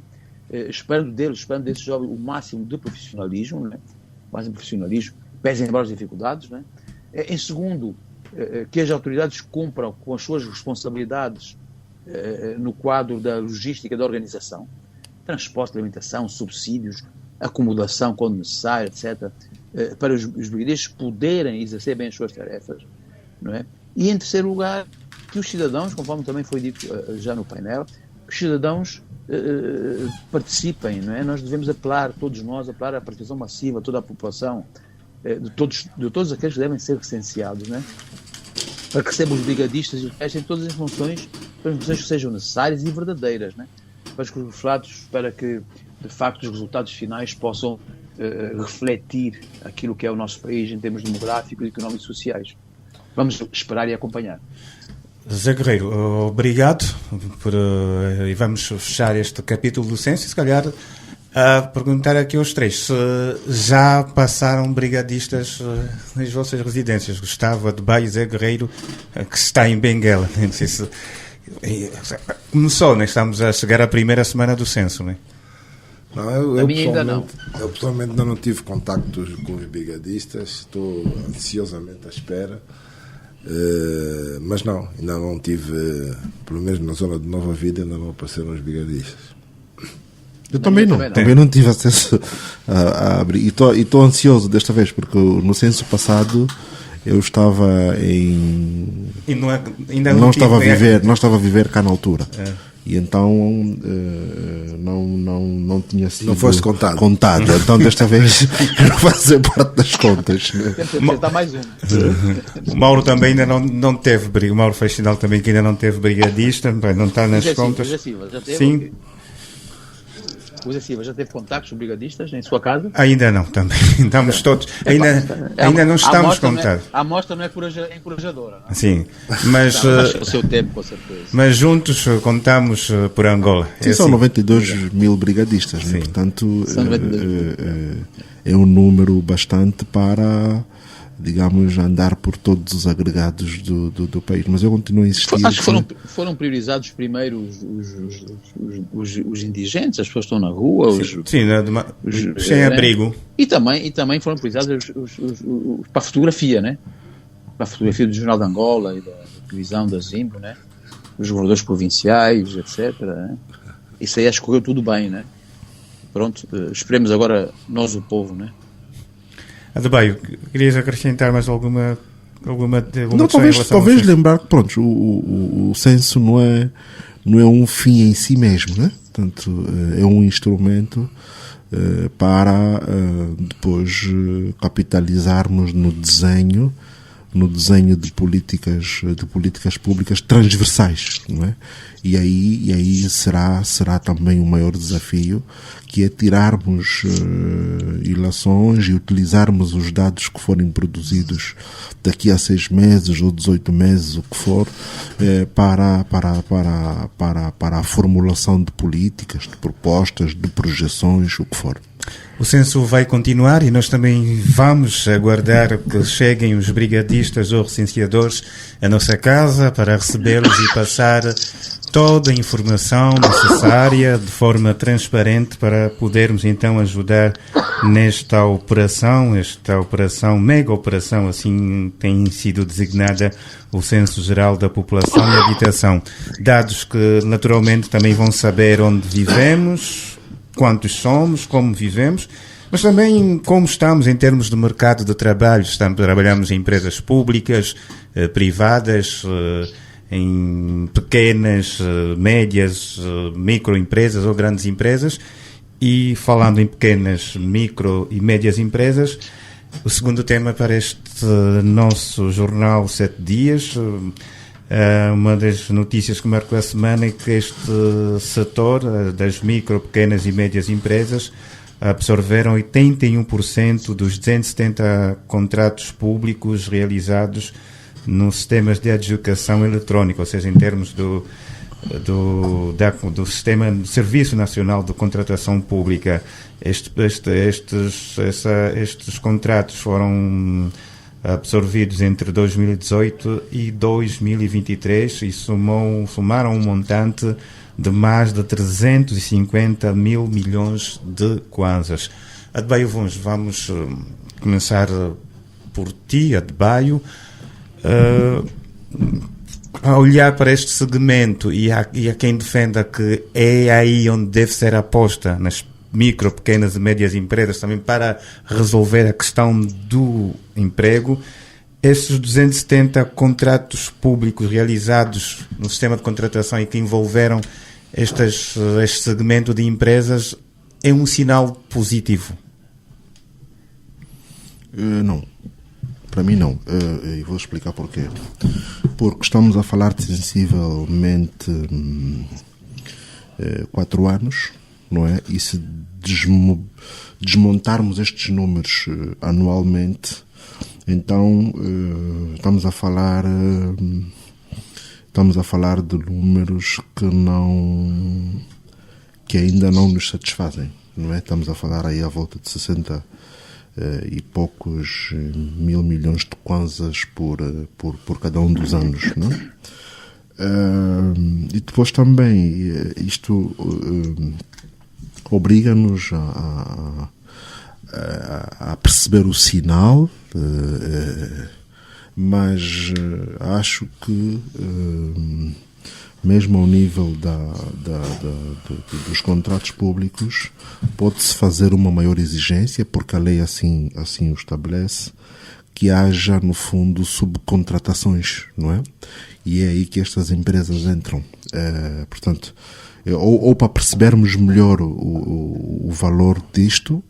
esperando desses jovens o máximo de profissionalismo, né, pesem embora as dificuldades, né. Em segundo, que as autoridades cumpram com as suas responsabilidades no quadro da logística da organização, transporte, alimentação, subsídios, acomodação quando necessário, etc., para os brigadistas poderem exercer bem as suas tarefas, não é? E em terceiro lugar, que os cidadãos, conforme também foi dito já no painel, que os cidadãos participem, não é? Nós devemos apelar, todos nós, a participação massiva, toda a população, de todos aqueles que devem ser recenseados, não é? Para que recebam os brigadistas e os restos em todas as funções que sejam necessárias e verdadeiras, não é? Para que, de facto, os resultados finais possam refletir aquilo que é o nosso país em termos demográficos, económicos e sociais. Vamos esperar e acompanhar. Zé Guerreiro, obrigado e vamos fechar este capítulo do censo e se calhar a perguntar aqui aos três se já passaram brigadistas nas vossas residências. Gustavo, Adebayo e Zé Guerreiro, que está em Benguela. Não sei se começou, né? Estamos a chegar à primeira semana do censo, né? Não, eu pessoalmente ainda não tive contactos com os brigadistas, estou ansiosamente à espera, mas não, ainda não tive, pelo menos na zona de Nova Vida, ainda não apareceram os brigadistas. Eu também não tive acesso a abrir, e estou ansioso desta vez, porque no censo passado eu estava em... E não estava a viver cá na altura. E então não tinha sido... Não foste contado. Então desta vez quero fazer parte das contas. Dá mais um. O Mauro também ainda não teve... O Mauro fez sinal também que ainda não teve brigadista, não está nas contas. Já teve? Sim. O Zé Silva já teve contactos com brigadistas em sua casa? Ainda não, também. Estamos todos... Ainda não estamos contados. A amostra não é encorajadora. Não? Sim, mas... o seu tempo, com certeza. Mas juntos contamos por Angola. Sim, são 92 mil brigadistas, né? Portanto, é um número bastante para digamos, andar por todos os agregados do país. Mas eu continuo a insistir. Acho que foram priorizados primeiro os indigentes, as pessoas que estão na rua, os sem abrigo. E também foram priorizados para a fotografia, né? Para a fotografia do Jornal de Angola e da televisão da Zimbro, né? Os governadores provinciais, etc. Né? Isso aí escorreu tudo bem, né? Pronto, esperemos agora nós, o povo, né? Adebayo, querias acrescentar mais alguma não, talvez lembrar que, pronto, o censo não é um fim em si mesmo, né? Portanto, é um instrumento para depois capitalizarmos no desenho de políticas públicas transversais, não é? E aí será também um maior desafio, que é tirarmos ilações e utilizarmos os dados que forem produzidos daqui a 6 meses ou 18 meses, o que for, para a formulação de políticas, de propostas, de projeções, o que for. O censo vai continuar e nós também vamos aguardar que cheguem os brigadistas ou recenseadores à nossa casa para recebê-los e passar toda a informação necessária de forma transparente para podermos então ajudar nesta operação, mega operação, assim tem sido designada o Censo Geral da População e Habitação. Dados que naturalmente também vão saber onde vivemos, quantos somos, como vivemos, mas também como estamos em termos de mercado de trabalho. Trabalhamos em empresas públicas, privadas, em pequenas, médias, microempresas ou grandes empresas. E falando em pequenas, micro e médias empresas, o segundo tema para este nosso jornal 7 dias, uma das notícias que marcou a semana é que este setor das micro, pequenas e médias empresas absorveram 81% dos 270 contratos públicos realizados nos sistemas de adjudicação eletrónica, ou seja, em termos do sistema do Serviço Nacional de Contratação Pública. Estes contratos foram absorvidos entre 2018 e 2023 e somaram um montante de mais de 350 mil milhões de kwanzas. Adebayo Vuns, vamos começar por ti, Adebayo. A olhar para este segmento e a quem defenda que é aí onde deve ser aposta, nas micro, pequenas e médias empresas, também para resolver a questão do emprego, estes 270 contratos públicos realizados no sistema de contratação e que envolveram este segmento de empresas é um sinal positivo? Não. Para mim não, e vou explicar porquê. Porque estamos a falar de sensivelmente 4 anos, não é? E se desmontarmos estes números anualmente, então estamos a falar de números que ainda não nos satisfazem, não é? Estamos a falar aí à volta de 60 e poucos mil milhões de kwanzas por cada um dos anos, não? E depois também isto obriga-nos a perceber o sinal, mas acho que mesmo ao nível dos contratos públicos, pode-se fazer uma maior exigência, porque a lei assim o estabelece, que haja, no fundo, subcontratações, não é? E é aí que estas empresas entram. Portanto, ou para percebermos melhor o valor disto,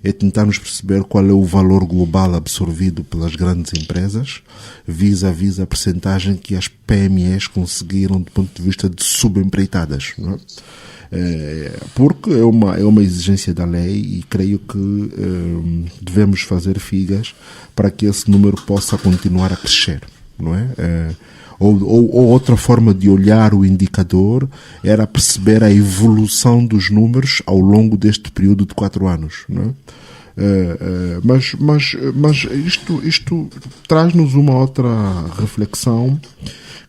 é tentarmos perceber qual é o valor global absorvido pelas grandes empresas vis-à-vis a percentagem que as PMEs conseguiram do ponto de vista de subempreitadas, não é? Porque é uma exigência da lei e creio que devemos fazer figas para que esse número possa continuar a crescer, não é? Ou outra forma de olhar o indicador era perceber a evolução dos números ao longo deste período de 4 anos, não é? Mas isto traz-nos uma outra reflexão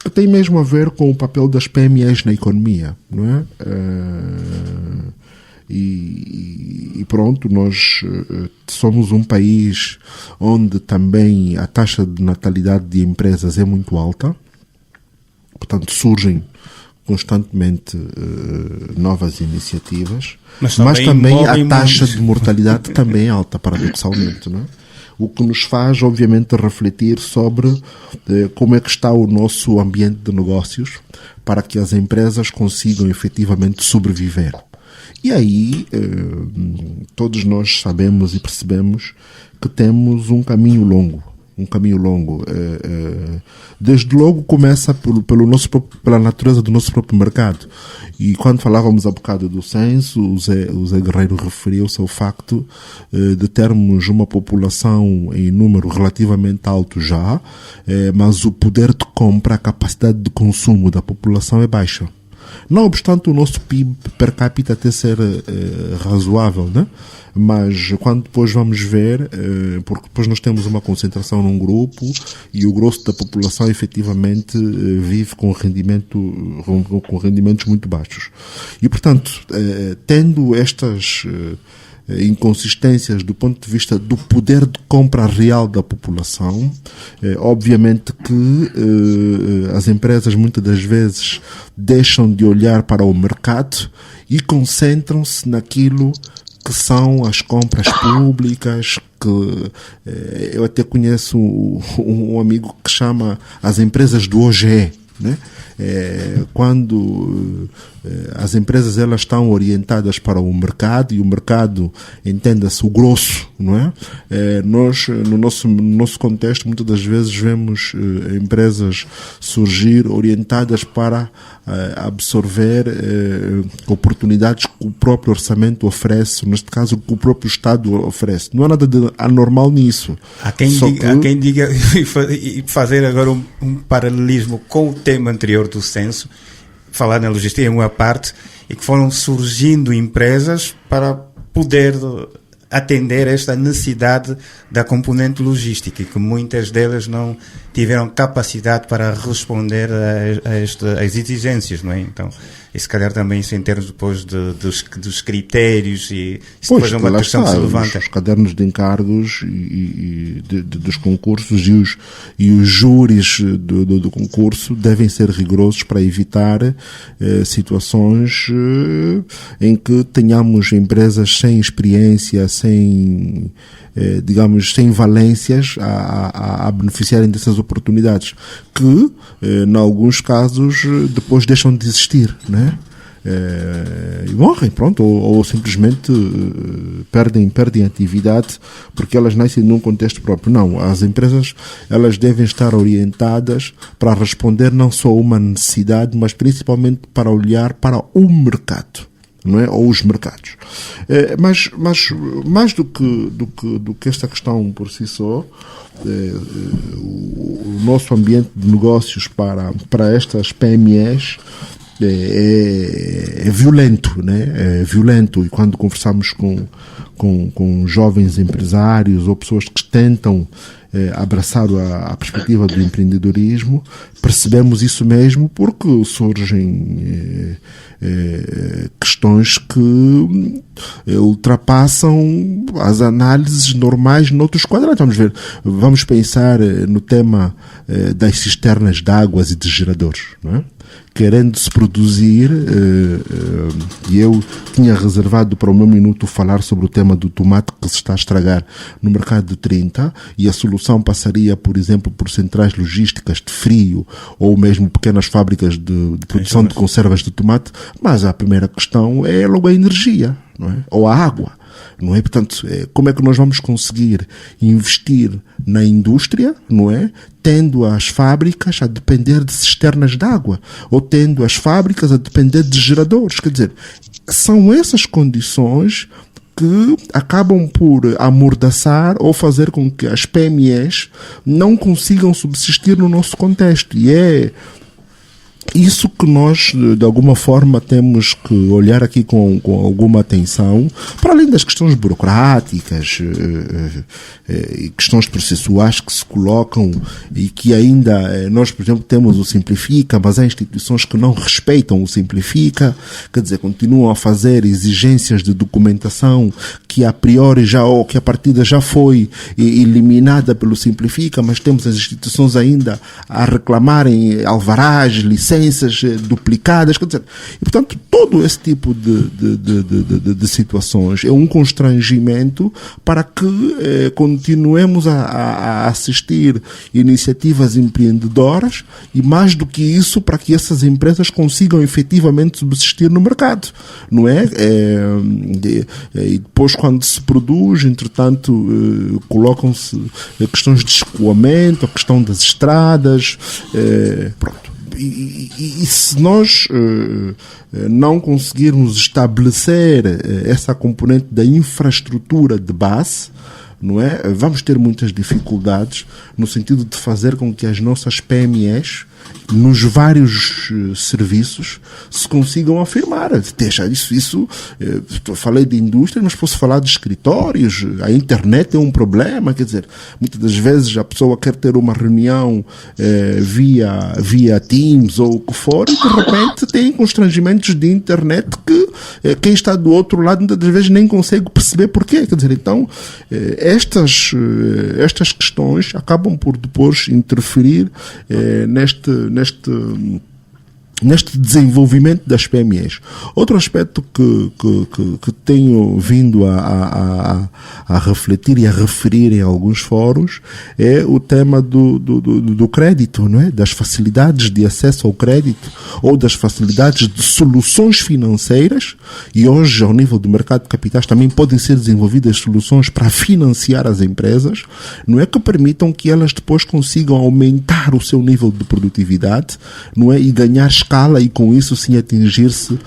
que tem mesmo a ver com o papel das PMEs na economia, não é? E pronto, nós somos um país onde também a taxa de natalidade de empresas é muito alta, portanto surgem constantemente novas iniciativas, mas também a taxa de mortalidade também é alta, paradoxalmente, não é? O que nos faz, obviamente, refletir sobre como é que está o nosso ambiente de negócios para que as empresas consigam efetivamente sobreviver. E aí, todos nós sabemos e percebemos que temos um caminho longo. Desde logo começa pela natureza do nosso próprio mercado. E quando falávamos há bocado do censo, o Zé Guerreiro referiu-se ao facto de termos uma população em número relativamente alto já, mas o poder de compra, a capacidade de consumo da população é baixa. Não obstante o nosso PIB per capita até ser razoável, né? Mas quando depois vamos ver, porque depois nós temos uma concentração num grupo e o grosso da população efetivamente vive com rendimentos muito baixos. E portanto, tendo estas inconsistências do ponto de vista do poder de compra real da população, obviamente que as empresas muitas das vezes deixam de olhar para o mercado e concentram-se naquilo que são as compras públicas, que eu até conheço um amigo que chama as empresas do OGE, né? Quando as empresas elas estão orientadas para o mercado e o mercado, entenda-se, o grosso, não é? Nós, no nosso contexto, muitas das vezes vemos empresas surgir orientadas para absorver oportunidades que o próprio orçamento oferece, neste caso que o próprio Estado oferece. Não há nada de anormal nisso. Há quem diga e fazer agora um paralelismo com o tema anterior do censo, falar na logística em uma parte, e que foram surgindo empresas para poder atender esta necessidade da componente logística, e que muitas delas não tiveram capacidade para responder às exigências, não é? Então, e se calhar também isso em termos depois dos critérios, e isso depois é uma questão que se levanta. Os cadernos de encargos dos concursos e os júris do concurso devem ser rigorosos para evitar situações em que tenhamos empresas sem experiência, sem valências a beneficiarem dessas oportunidades, que, em alguns casos, depois deixam de existir, né? E morrem, pronto, ou simplesmente perdem atividade porque elas nascem num contexto próprio. Não, as empresas elas devem estar orientadas para responder não só a uma necessidade, mas principalmente para olhar para o mercado, não é? Ou os mercados. Mas mais do que esta questão por si só, o nosso ambiente de negócios para estas PMEs é violento, né? É violento, e quando conversamos com jovens empresários ou pessoas que tentam abraçar a perspectiva do empreendedorismo, percebemos isso mesmo, porque surgem questões que ultrapassam as análises normais noutros quadrantes. Vamos pensar no tema das cisternas de águas e de geradores, não é? Querendo-se produzir, e eu tinha reservado para o meu minuto falar sobre o tema do tomate que se está a estragar no mercado de 30, e a solução passaria, por exemplo, por centrais logísticas de frio ou mesmo pequenas fábricas de produção de conservas de tomate, mas a primeira questão é logo a energia, não é? Ou a água, não é? Portanto, como é que nós vamos conseguir investir na indústria, não é? Tendo as fábricas a depender de cisternas de água, ou tendo as fábricas a depender de geradores. Quer dizer, são essas condições que acabam por amordaçar ou fazer com que as PMEs não consigam subsistir no nosso contexto. E isso que nós, de alguma forma, temos que olhar aqui com alguma atenção, para além das questões burocráticas e questões processuais que se colocam e que ainda nós, por exemplo, temos o Simplifica, mas há instituições que não respeitam o Simplifica, quer dizer, continuam a fazer exigências de documentação que a priori já, ou que a partida já foi eliminada pelo Simplifica, mas temos as instituições ainda a reclamarem alvarás, licenças duplicadas, quer dizer, e portanto todo esse tipo de situações é um constrangimento para que continuemos a assistir iniciativas empreendedoras e, mais do que isso, para que essas empresas consigam efetivamente subsistir no mercado, não é? E depois, quando se produz, entretanto, colocam-se questões de escoamento, a questão das estradas, pronto. E se nós não conseguirmos estabelecer essa componente da infraestrutura de base, não é? Vamos ter muitas dificuldades no sentido de fazer com que as nossas PMEs, nos vários serviços, se consigam afirmar. Deixa isso, falei de indústria, mas posso falar de escritórios, a internet é um problema, quer dizer, muitas das vezes a pessoa quer ter uma reunião via Teams ou o que for, e de repente tem constrangimentos de internet que quem está do outro lado muitas das vezes nem consegue perceber porquê, quer dizer, então estas questões acabam por depois interferir neste desenvolvimento das PMEs. Outro aspecto que tenho vindo a refletir e a referir em alguns fóruns é o tema do crédito, não é? Das facilidades de acesso ao crédito ou das facilidades de soluções financeiras, e hoje ao nível do mercado de capitais também podem ser desenvolvidas soluções para financiar as empresas, não é? Que permitam que elas depois consigam aumentar o seu nível de produtividade, não é? E ganhar escala, e com isso sim atingir-se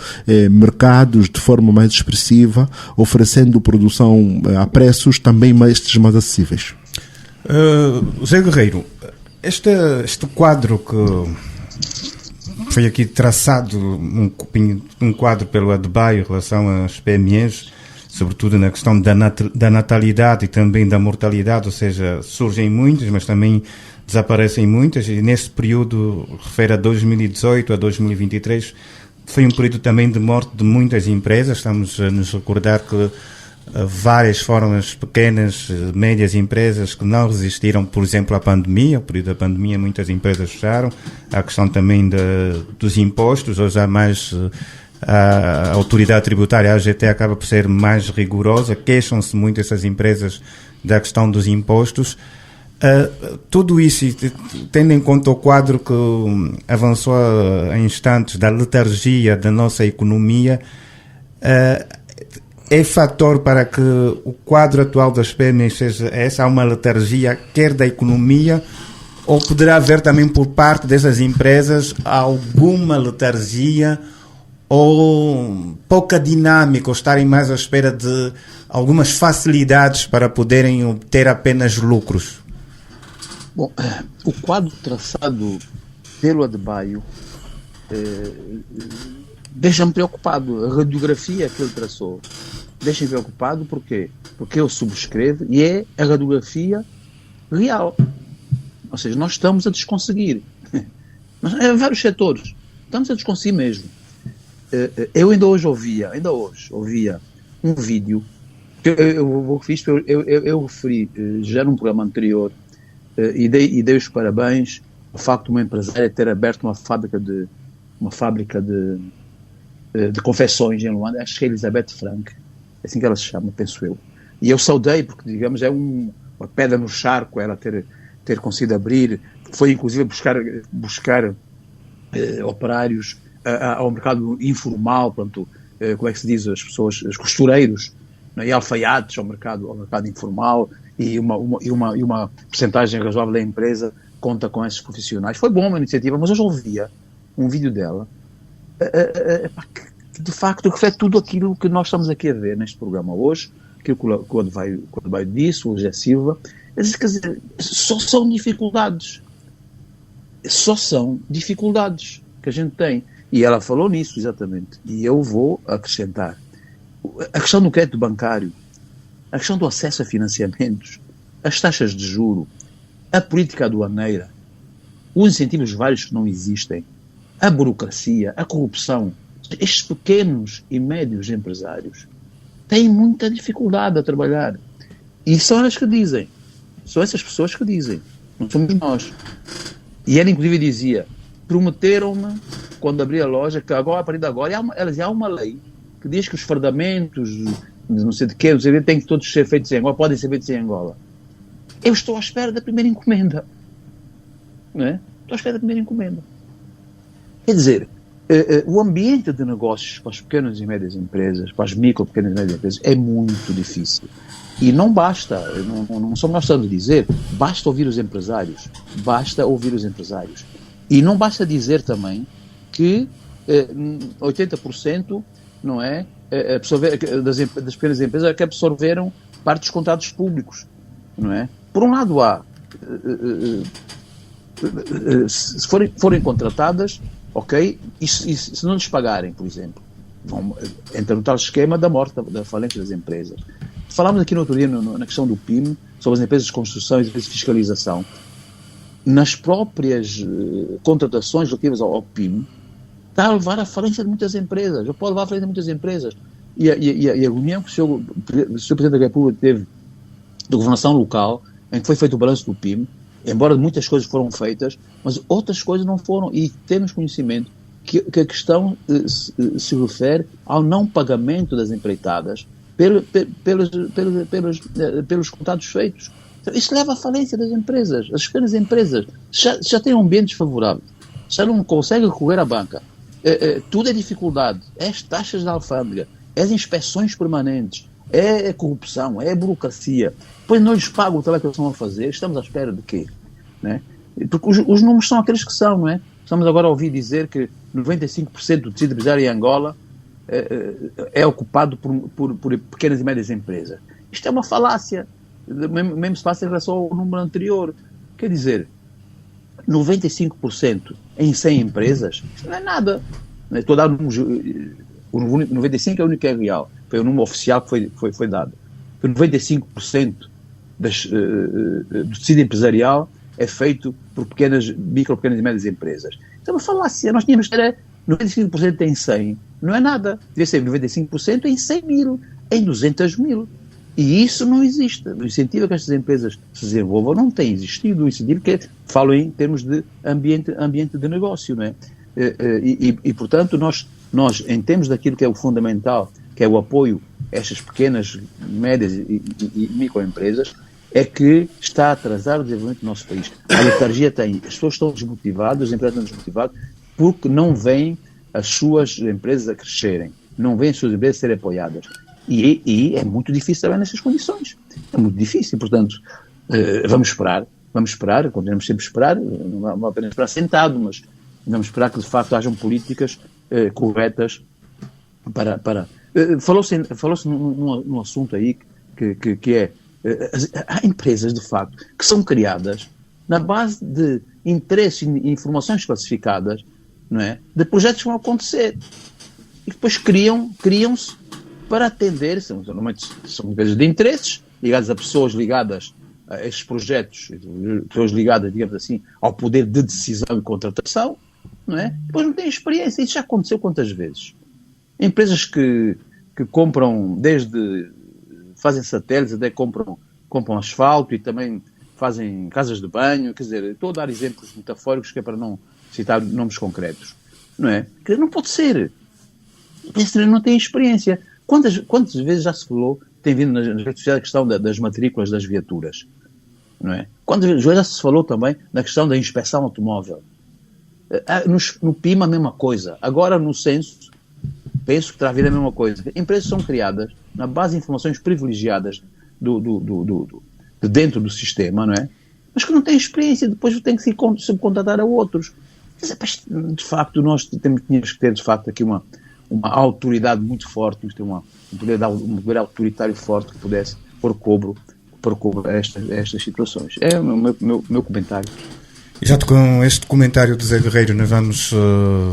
mercados de forma mais expressiva, oferecendo produção a preços também mais acessíveis. Zé Guerreiro, este quadro que foi aqui traçado, um quadro pelo Adebayo em relação às PMEs, sobretudo na questão da natalidade e também da mortalidade, ou seja, surgem muitas, mas também desaparecem muitas, e nesse período, refere a 2018 a 2023, foi um período também de morte de muitas empresas. Estamos a nos recordar que várias foram as pequenas, médias empresas que não resistiram, por exemplo, à pandemia. O período da pandemia muitas empresas fecharam. Há a questão também dos impostos, hoje há mais... A autoridade tributária, a AGT, acaba por ser mais rigorosa, queixam-se muito essas empresas da questão dos impostos. Tudo isso, tendo em conta o quadro que avançou em instantes da letargia da nossa economia, é fator para que o quadro atual das PMEs seja essa, há uma letargia quer da economia, ou poderá haver também por parte dessas empresas alguma letargia ou pouca dinâmica, ou estarem mais à espera de algumas facilidades para poderem obter apenas lucros? Bom, o quadro traçado pelo Adebayo deixa-me preocupado. A radiografia que ele traçou deixa-me preocupado. Porquê? Porque eu subscrevo e é a radiografia real. Ou seja, nós estamos a desconseguir. Em vários setores. Estamos a desconseguir mesmo. Eu ainda hoje ouvia um vídeo que eu referi já num programa anterior, e dei os parabéns ao facto de uma empresária ter aberto uma fábrica de confecções em Luanda. Acho que é Elizabeth Frank, é assim que ela se chama, penso eu. E eu saudei, porque, digamos, é uma pedra no charco ela ter conseguido abrir. Foi inclusive buscar operários ao mercado informal, portanto, como é que se diz, as pessoas, os costureiros, né, e alfaiates ao mercado informal, e uma percentagem razoável da empresa conta com esses profissionais. Foi bom uma iniciativa, mas hoje ouvia um vídeo dela que de facto reflete tudo aquilo que nós estamos aqui a ver neste programa hoje, aquilo que o Adebayo disse, o José Silva. Quer dizer, só são dificuldades. que a gente tem. E ela falou nisso, exatamente. E eu vou acrescentar. A questão do crédito bancário, a questão do acesso a financiamentos, as taxas de juro, a política aduaneira, os incentivos vários que não existem, a burocracia, a corrupção. Estes pequenos e médios empresários têm muita dificuldade a trabalhar. E são elas que dizem. São essas pessoas que dizem. Não somos nós. E ela, inclusive, dizia, prometeram-me, quando abri a loja, que agora, a partir de agora, há uma lei que diz que os fardamentos, não sei de quê, têm que todos ser feitos em Angola, podem ser feitos em Angola. Eu estou à espera da primeira encomenda. Não é? Estou à espera da primeira encomenda. Quer dizer, o ambiente de negócios para as pequenas e médias empresas, para as micro, pequenas e médias empresas, é muito difícil. E não basta, não somos nós estamos a dizer, basta ouvir os empresários. Basta ouvir os empresários. E não basta dizer também que 80%, não é, das pequenas empresas é que absorveram parte dos contratos públicos. Não é? Por um lado há, se forem contratadas, ok, e se não lhes pagarem, por exemplo, entra no tal esquema da morte, da falência das empresas. Falámos aqui no outro dia na questão do PIM, sobre as empresas de construção e de fiscalização. Nas próprias contratações relativas ao PIM, está a levar à falência de muitas empresas, ou pode levar à falência de muitas empresas. E a reunião que o Sr. Presidente da República teve de governação local, em que foi feito o balanço do PIM, embora muitas coisas foram feitas, mas outras coisas não foram, e temos conhecimento que a questão se refere ao não pagamento das empreitadas pelos contratos feitos. Isso leva à falência das empresas. As pequenas empresas já têm ambientes favoráveis, já não conseguem recorrer à banca. Tudo é dificuldade. É as taxas da alfândega, é as inspeções permanentes, é a corrupção, é a burocracia. Depois não lhes pagam o trabalho que eles estão a fazer. Estamos à espera de quê? Né? Porque os números são aqueles que são, não é? Estamos agora a ouvir dizer que 95% do tecido empresarial em Angola é ocupado por pequenas e médias empresas. Isto é uma falácia. Mesmo se passa em relação ao número anterior. Quer dizer, 95% em 100 empresas, isto não é nada. Estou a dar o 95 é o único que é real. Foi o número oficial que foi dado. 95% do tecido empresarial é feito por pequenas e médias empresas. Isso é uma falácia. Nós tínhamos que ter 95% em 100. Não é nada. Devia ser 95% em 100 mil, em 200 mil. E isso não existe. O incentivo a que estas empresas se desenvolvam não tem existido. O incentivo que falo em termos de ambiente de negócio, não é? E portanto, nós, em termos daquilo que é o fundamental, que é o apoio a estas pequenas, médias e microempresas, é que está a atrasar o desenvolvimento do nosso país. A letargia tem. As pessoas estão desmotivadas, as empresas estão desmotivadas, porque não veem as suas empresas a crescerem, não veem as suas empresas a serem apoiadas. E é muito difícil trabalhar nessas condições. É muito difícil, portanto, vamos esperar, continuamos sempre a esperar, não apenas esperar sentado, mas vamos esperar que de facto hajam políticas corretas para... Falou-se num assunto aí que é... há empresas, de facto, que são criadas na base de interesses e informações classificadas, não é? De projetos que vão acontecer. E depois criam-se para atender, são empresas de interesses, ligadas a pessoas ligadas a estes projetos, pessoas ligadas, digamos assim, ao poder de decisão e contratação, não é? Depois não têm experiência. Isso já aconteceu quantas vezes? Empresas que compram, fazem satélites, até compram asfalto e também fazem casas de banho, quer dizer, estou a dar exemplos metafóricos que é para não citar nomes concretos, não é? Quer dizer, não pode ser. Não tem experiência. Quantas vezes já se falou, tem vindo nas redes sociais a questão das matrículas das viaturas, não é? Quantas vezes já se falou também na questão da inspeção automóvel? No PIM a mesma coisa. Agora no censo, penso que terá havido a mesma coisa. Empresas são criadas na base de informações privilegiadas de dentro do sistema, não é? Mas que não têm experiência, depois têm que se subcontratar a outros. Quer dizer, de facto, nós tínhamos que ter, de facto, aqui uma autoridade muito forte, tínhamos que ter um poder autoritário forte que pudesse pôr cobro a estas situações. É o meu comentário. Já com este comentário do Zé Guerreiro, nós vamos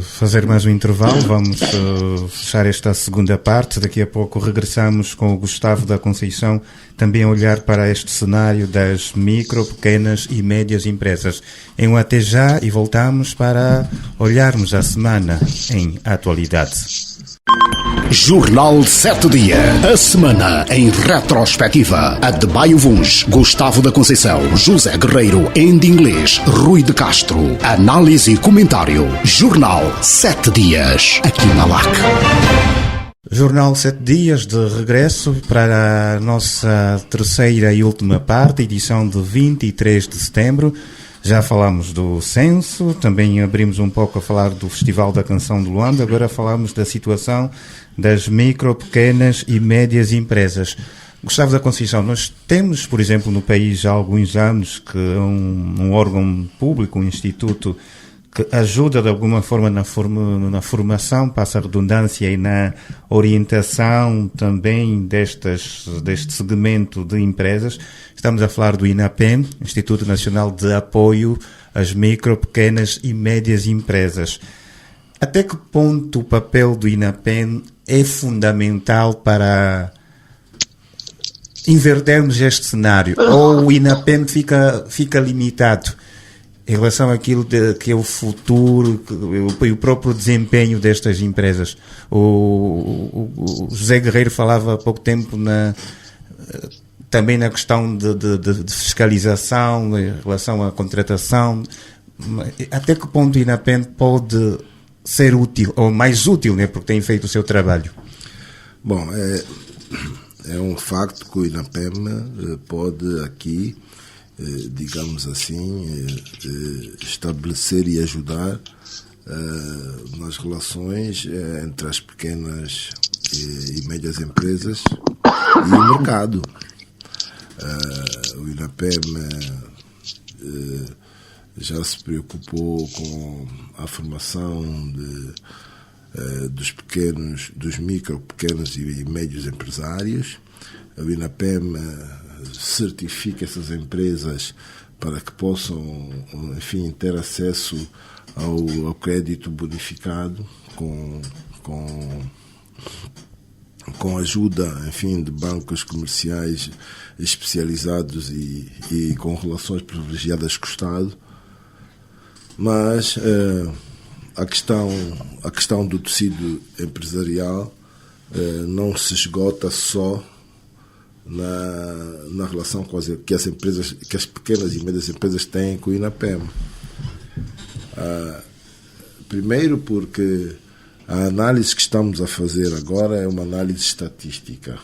fazer mais um intervalo, vamos fechar esta segunda parte. Daqui a pouco regressamos com o Gustavo da Conceição, também a olhar para este cenário das micro, pequenas e médias empresas. Em um até já, e voltamos para olharmos a semana em atualidade. Jornal 7 Dia. A semana em retrospectiva. A de Baio Vuns, Gustavo da Conceição, José Guerreiro, em inglês, Rui de Castro. Análise e comentário. Jornal 7 Dias. Aqui na LAC. Jornal 7 Dias de regresso para a nossa terceira e última parte, edição de 23 de setembro. Já falámos do censo, também abrimos um pouco a falar do Festival da Canção de Luanda, agora falamos da situação das micro, pequenas e médias empresas. Gustavo da Conceição, nós temos, por exemplo, no país há alguns anos que um órgão público, um instituto, que ajuda de alguma forma na formação, passa a redundância, e na orientação também deste segmento de empresas. Estamos a falar do INAPEM, Instituto Nacional de Apoio às Micro, Pequenas e Médias Empresas. Até que ponto o papel do INAPEM é fundamental para invertermos este cenário? Ou o INAPEM fica limitado em relação àquilo que é o futuro e o próprio desempenho destas empresas? O José Guerreiro falava há pouco tempo também na questão de fiscalização em relação à contratação. Até que ponto o INAPEM pode ser útil, ou mais útil, né, porque tem feito o seu trabalho? Bom, é um facto que o INAPEM pode aqui, digamos assim, estabelecer e ajudar nas relações entre as pequenas e médias empresas e o mercado. O INAPEM já se preocupou com a formação dos micro, pequenos e médios empresários. O INAPEM certifica essas empresas para que possam, enfim, ter acesso ao crédito bonificado com ajuda, enfim, de bancos comerciais especializados e com relações privilegiadas com o Estado. Mas a questão do tecido empresarial não se esgota só na relação que as pequenas e médias empresas têm com o INAPEM. Primeiro porque a análise que estamos a fazer agora é uma análise estatística.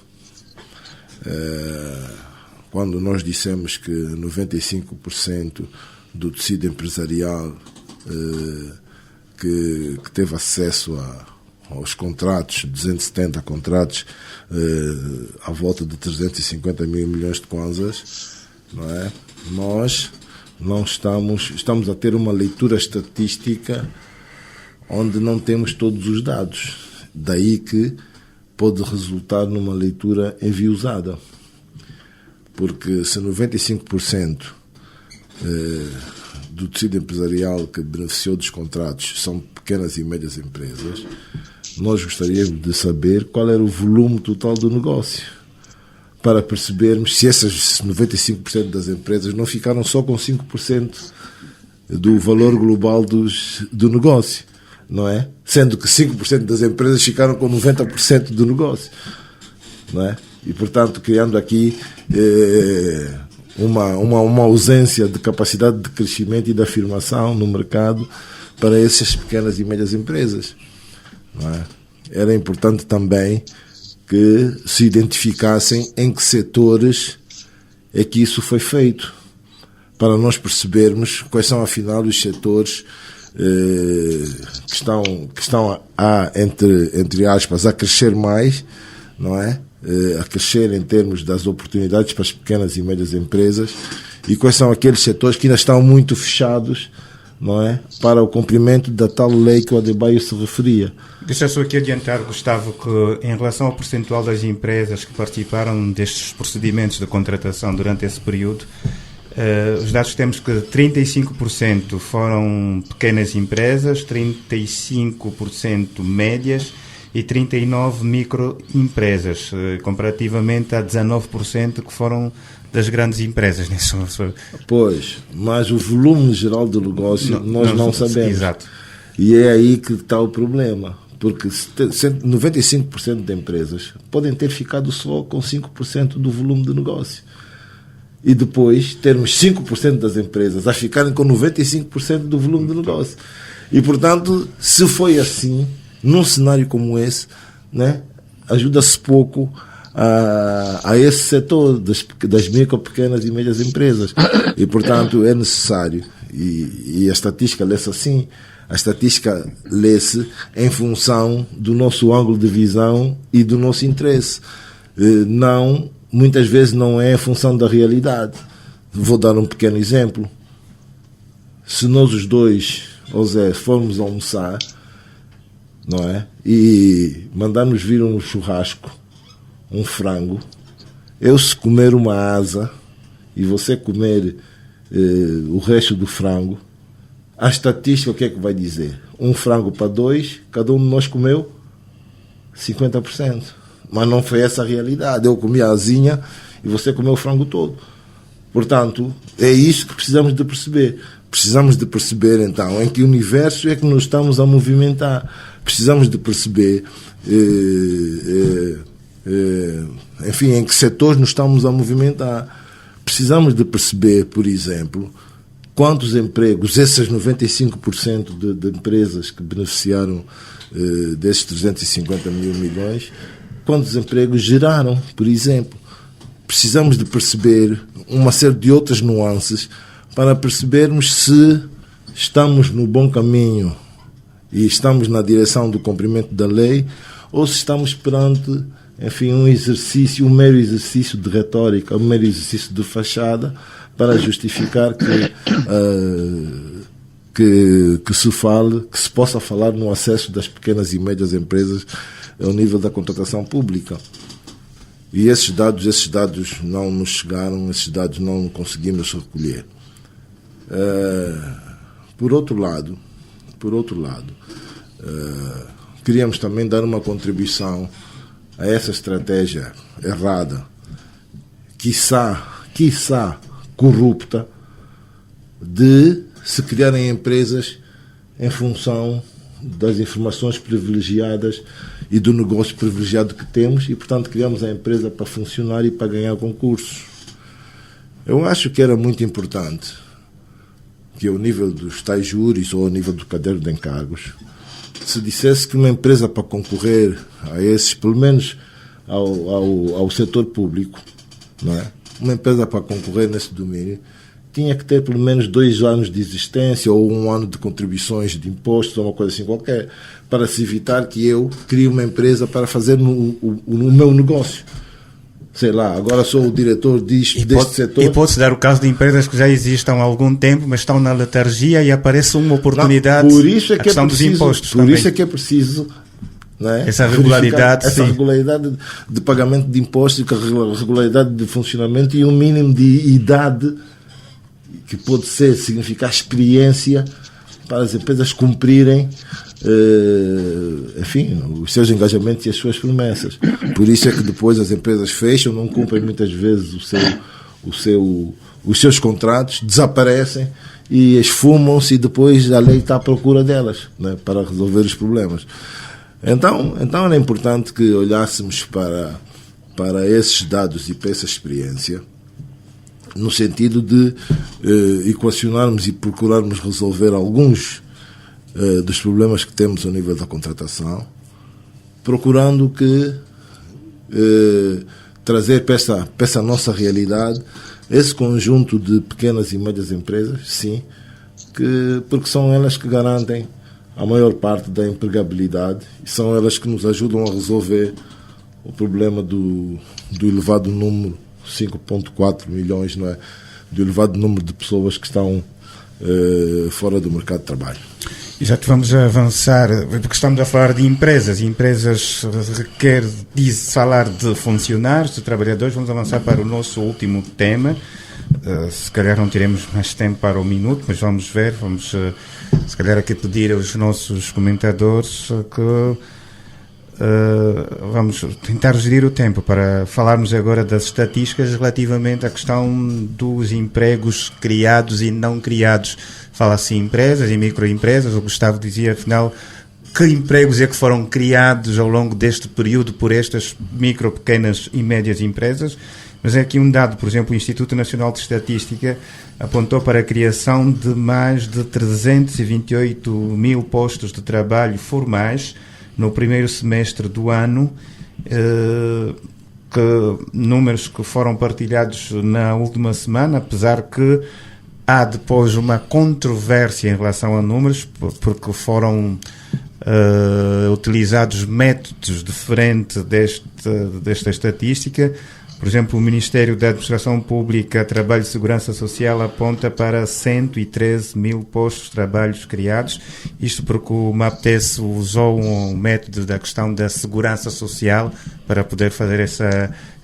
Quando nós dissemos que 95% do tecido empresarial que teve acesso aos contratos, 270 contratos, à volta de 350 mil milhões de kwanzas, não é? Nós não estamos a ter uma leitura estatística onde não temos todos os dados. Daí que pode resultar numa leitura enviosada. Porque se 95% do tecido empresarial que beneficiou dos contratos são pequenas e médias empresas, nós gostaríamos de saber qual era o volume total do negócio, para percebermos se essas 95% das empresas não ficaram só com 5% do valor global do negócio, não é? Sendo que 5% das empresas ficaram com 90% do negócio, não é? E, portanto, criando aqui uma ausência de capacidade de crescimento e de afirmação no mercado para essas pequenas e médias empresas, não é? Era importante também que se identificassem em que setores é que isso foi feito, para nós percebermos quais são, afinal, os setores que estão entre aspas, a crescer mais, não é? A crescer em termos das oportunidades para as pequenas e médias empresas, e quais são aqueles setores que ainda estão muito fechados, não é? Para o cumprimento da tal lei que o Adebayo se referia. Deixa só aqui adiantar, Gustavo, que em relação ao percentual das empresas que participaram destes procedimentos de contratação durante esse período, Os dados que temos que 35% foram pequenas empresas, 35% médias e 39% microempresas, comparativamente a 19% que foram das grandes empresas. Pois, mas o volume geral do negócio nós não sabemos. Exato. E é aí que está o problema, porque 95% de empresas podem ter ficado só com 5% do volume do negócio. E depois termos 5% das empresas a ficarem com 95% do volume do negócio. E, portanto, se foi assim, num cenário como esse, né, ajuda-se pouco a esse setor das micro, pequenas e médias empresas. E, portanto, é necessário, e a estatística lê-se assim, a estatística lê-se em função do nosso ângulo de visão e do nosso interesse. Muitas vezes não é em função da realidade. Vou dar um pequeno exemplo. Se nós os dois, José, formos almoçar, não é? E mandarmos vir um churrasco, um frango, eu se comer uma asa e você comer o resto do frango, a estatística o que é que vai dizer? Um frango para 2, cada um de nós comeu 50%. Mas não foi essa a realidade. Eu comi a asinha e você comeu o frango todo. Portanto, é isso que precisamos de perceber. Precisamos de perceber, então, em que universo é que nos estamos a movimentar. Precisamos de perceber, enfim, em que setores nos estamos a movimentar. Precisamos de perceber, por exemplo, quantos empregos, esses 95% de empresas que beneficiaram desses 350 mil milhões, quantos empregos geraram, por exemplo. Precisamos de perceber uma série de outras nuances para percebermos se estamos no bom caminho e estamos na direção do cumprimento da lei ou se estamos perante, enfim, um mero exercício de retórica, um mero exercício de fachada para justificar que se possa falar no acesso das pequenas e médias empresas ao nível da contratação pública. E esses dados não nos chegaram, esses dados não conseguimos recolher. Por outro lado, queríamos também dar uma contribuição a essa estratégia errada, quiçá corrupta, de se criarem empresas em função das informações privilegiadas e do negócio privilegiado que temos e, portanto, criamos a empresa para funcionar e para ganhar concursos. Eu acho que era muito importante que, ao nível dos tais júris ou ao nível do caderno de encargos, se dissesse que uma empresa para concorrer a esses, pelo menos ao setor público, não é? Uma empresa para concorrer nesse domínio tinha que ter pelo menos 2 anos de existência ou 1 ano de contribuições de impostos ou uma coisa assim qualquer, para se evitar que eu crie uma empresa para fazer o meu negócio. Sei lá, agora sou o diretor deste setor. E pode-se dar o caso de empresas que já existem há algum tempo, mas estão na letargia e aparece uma oportunidade. Por isso é a questão dos impostos. Por isso é que é preciso, não é? Essa regularidade, essa regularidade de pagamento de impostos, regularidade de funcionamento e um mínimo de idade que pode significar experiência para as empresas cumprirem, enfim, os seus engajamentos e as suas promessas. Por isso é que depois as empresas fecham, não cumprem muitas vezes os seus contratos, desaparecem e esfumam-se e depois a lei está à procura delas, né, para resolver os problemas. Então era importante que olhássemos para esses dados e para essa experiência, no sentido de equacionarmos e procurarmos resolver alguns dos problemas que temos ao nível da contratação, procurando trazer para essa nossa realidade esse conjunto de pequenas e médias empresas, sim, porque são elas que garantem a maior parte da empregabilidade e são elas que nos ajudam a resolver o problema do elevado número, 5,4 milhões, não é? Do elevado número de pessoas que estão fora do mercado de trabalho. Exato, vamos avançar, porque estamos a falar de empresas, e empresas requer falar de funcionários, de trabalhadores. Vamos avançar para o nosso último tema, Se calhar não teremos mais tempo para o minuto, mas vamos ver, se calhar aqui pedir aos nossos comentadores que vamos tentar gerir o tempo para falarmos agora das estatísticas relativamente à questão dos empregos criados e não criados. Fala-se em empresas e microempresas, o Gustavo dizia, afinal, que empregos é que foram criados ao longo deste período por estas micro, pequenas e médias empresas? Mas é aqui um dado, por exemplo, o Instituto Nacional de Estatística apontou para a criação de mais de 328 mil postos de trabalho formais no primeiro semestre do ano, números que foram partilhados na última semana, apesar que há depois uma controvérsia em relação a números, porque foram utilizados métodos diferentes desta estatística. Por exemplo, o Ministério da Administração Pública, Trabalho e Segurança Social aponta para 113 mil postos de trabalho criados. Isto porque o MAPTES usou um método da questão da segurança social para poder fazer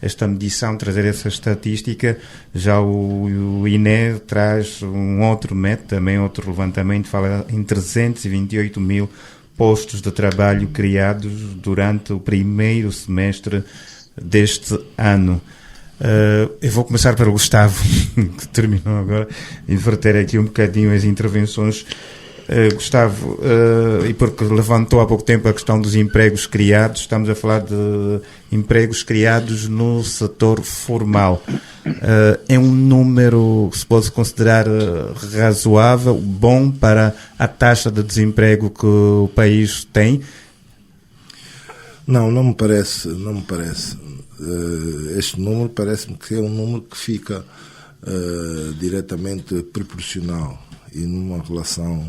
esta medição, trazer essa estatística. Já o INE traz um outro método, também outro levantamento, fala em 328 mil postos de trabalho criados durante o primeiro semestre deste ano. Eu vou começar para o Gustavo, que terminou agora, inverter aqui um bocadinho as intervenções. Gustavo, e porque levantou há pouco tempo a questão dos empregos criados, estamos a falar de empregos criados no setor formal. É um número que se pode considerar razoável, bom para a taxa de desemprego que o país tem? Não me parece. Este número parece-me que é um número que fica diretamente proporcional e numa relação,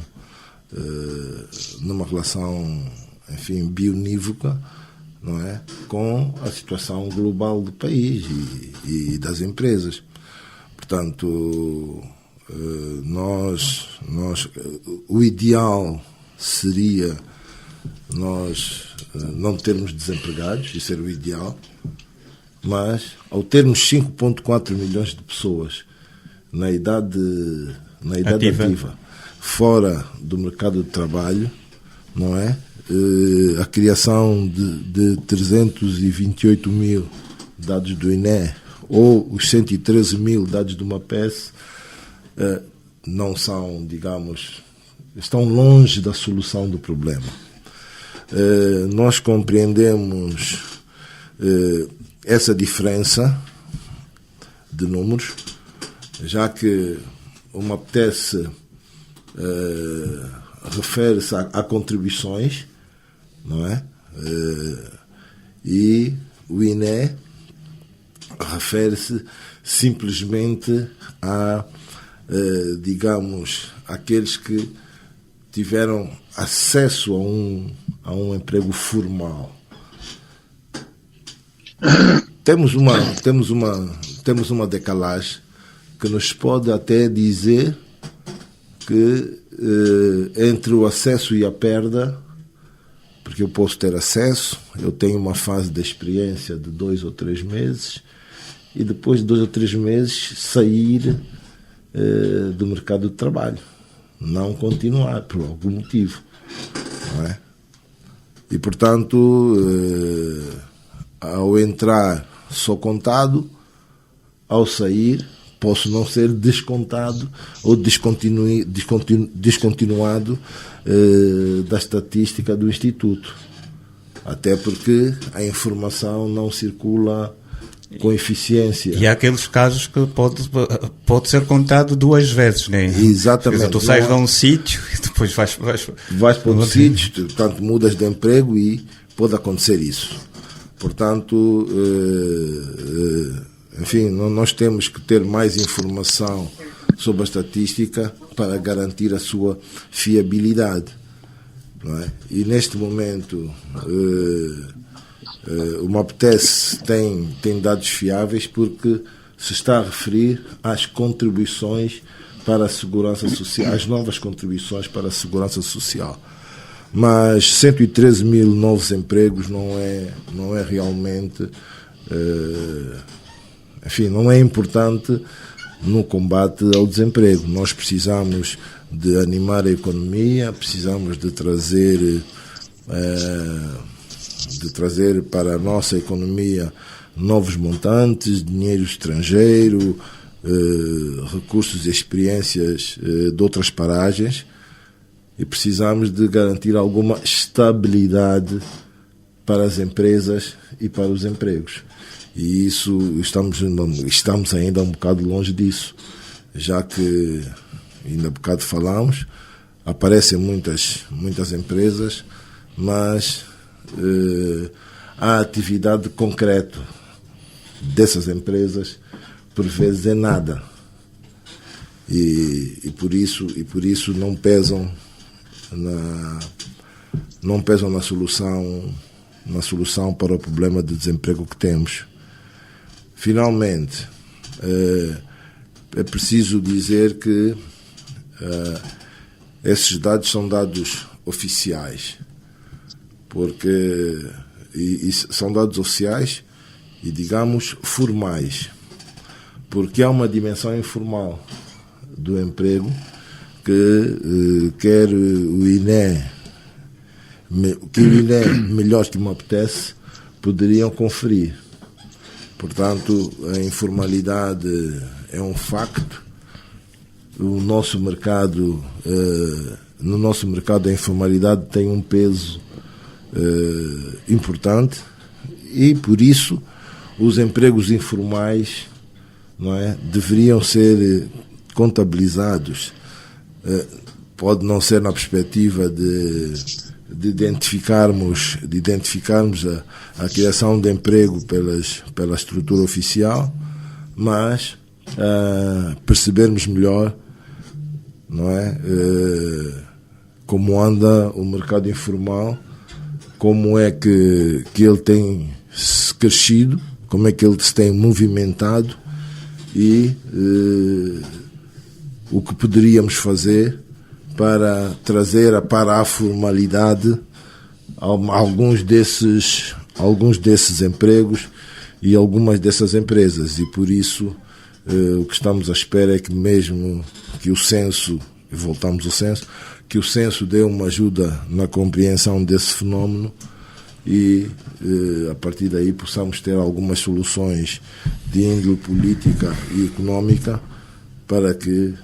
enfim, bionívoca, não é? Com a situação global do país e das empresas. Portanto, o ideal seria nós não termos desempregados, isso era o ideal, mas ao termos 5,4 milhões de pessoas na idade ativa, fora do mercado de trabalho, não é? A criação de 328 mil dados do INE ou os 113 mil dados do MAPES não são, digamos, estão longe da solução do problema. Nós compreendemos essa diferença de números, já que o MAPTES refere-se a contribuições, não é? E o INE refere-se simplesmente a, digamos, aqueles que tiveram acesso a um emprego formal. Temos uma decalagem que nos pode até dizer que entre o acesso e a perda, porque eu posso ter acesso, eu tenho uma fase de experiência de 2 ou 3 meses e depois de 2 ou 3 meses sair do mercado de trabalho, não continuar por algum motivo, não é? E portanto, ao entrar sou contado, ao sair posso não ser descontado ou descontinuado da estatística do Instituto. Até porque a informação não circula com eficiência. E há aqueles casos que pode ser contado 2 vezes, né? Exatamente. Tu sais de um sítio e depois vais para outro sítio, portanto mudas de emprego e pode acontecer isso. Portanto, enfim, nós temos que ter mais informação sobre a estatística para garantir a sua fiabilidade, não é? E neste momento o MAPTES tem dados fiáveis porque se está a referir às contribuições para a segurança social, às novas contribuições para a segurança social. Mas 113 mil novos empregos não é realmente, enfim, não é importante no combate ao desemprego. Nós precisamos de animar a economia, precisamos de trazer para a nossa economia novos montantes, dinheiro estrangeiro, recursos e experiências de outras paragens, e precisamos de garantir alguma estabilidade para as empresas e para os empregos. E isso estamos ainda um bocado longe disso, já que, ainda há bocado falamos, aparecem muitas empresas, mas a atividade concreta dessas empresas por vezes é nada, e por isso não pesam na solução para o problema de desemprego que temos. Finalmente, é preciso dizer que esses dados são dados oficiais, porque são dados oficiais e, digamos, formais, porque há uma dimensão informal do emprego que quer o INE, melhor que me apetece, poderiam conferir. Portanto, a informalidade é um facto. No nosso mercado a informalidade tem um peso importante, e por isso os empregos informais, não é, deveriam ser contabilizados. Pode não ser na perspectiva de identificarmos a criação de emprego pela estrutura oficial, mas percebermos melhor, não é, como anda o mercado informal, como é que ele tem crescido, como é que ele se tem movimentado, e o que poderíamos fazer para trazer para a formalidade alguns desses empregos e algumas dessas empresas. E por isso o que estamos à espera é que, mesmo que o censo, e voltamos ao censo, que o censo dê uma ajuda na compreensão desse fenómeno, e a partir daí possamos ter algumas soluções de índole política e económica para que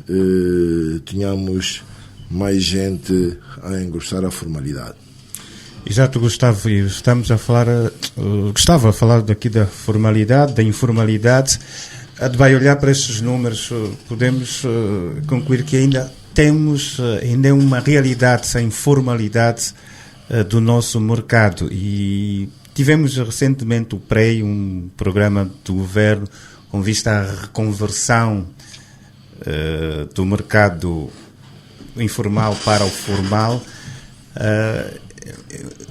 tenhamos mais gente a engrossar a formalidade. Exato, Gustavo, e estamos a falar, Gustavo a falar daqui da formalidade, da informalidade. Vai olhar para estes números, podemos concluir que ainda é uma realidade sem formalidade do nosso mercado. E tivemos recentemente o PREI, um programa do governo com vista à reconversão do mercado informal para o formal.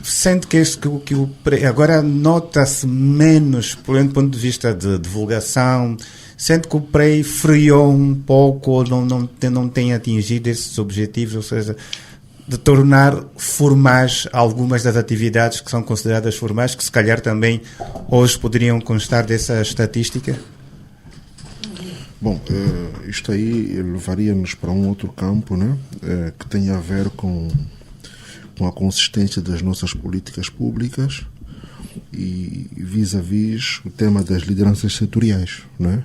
Sente que o PREI agora nota-se menos, por um ponto de vista de divulgação, sente que o PREI freou um pouco ou não tem atingido esses objetivos, ou seja, de tornar formais algumas das atividades que são consideradas formais, que se calhar também hoje poderiam constar dessa estatística? Bom, isto aí levaria-nos para um outro campo, né? Que tem a ver com a consistência das nossas políticas públicas e vis-a-vis o tema das lideranças setoriais, né?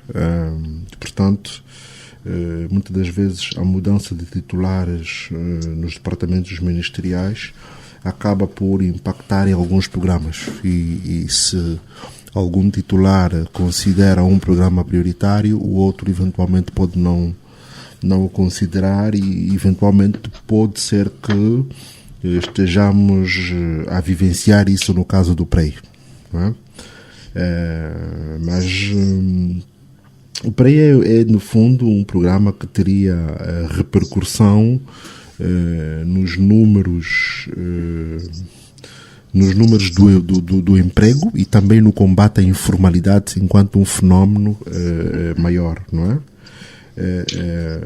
Portanto, muitas das vezes a mudança de titulares nos departamentos ministeriais acaba por impactar em alguns programas, e se algum titular considera um programa prioritário, o outro eventualmente pode não o considerar, e eventualmente pode ser que estejamos a vivenciar isso no caso do PREI, não é? Mas o PREI é no fundo um programa que teria repercussão nos números do emprego e também no combate à informalidade enquanto um fenómeno maior, não é?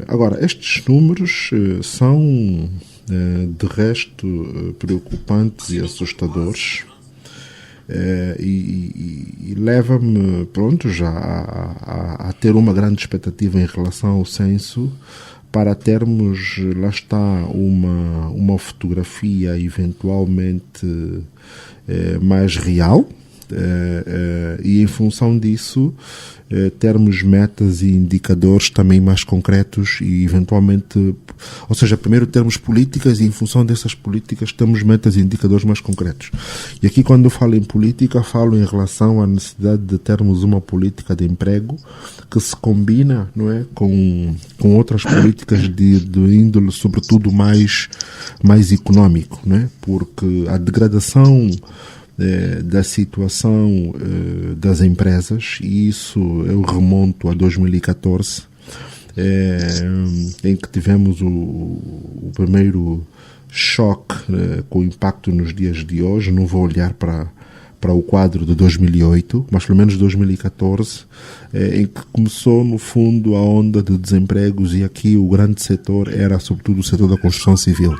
Agora, estes números são de resto preocupantes e assustadores, E leva-me, pronto, já a ter uma grande expectativa em relação ao censo, para termos, lá está, uma fotografia eventualmente mais real, e em função disso termos metas e indicadores também mais concretos e eventualmente, ou seja, primeiro termos políticas e em função dessas políticas temos metas e indicadores mais concretos. E aqui, quando eu falo em política, falo em relação à necessidade de termos uma política de emprego que se combina, não é, com outras políticas de índole, sobretudo mais económico, não é? Porque a degradação da situação das empresas, e isso eu remonto a 2014, em que tivemos o primeiro choque com impacto nos dias de hoje. Não vou olhar para o quadro de 2008, mas pelo menos 2014, em que começou no fundo a onda de desempregos, e aqui o grande setor era sobretudo o setor da construção civil.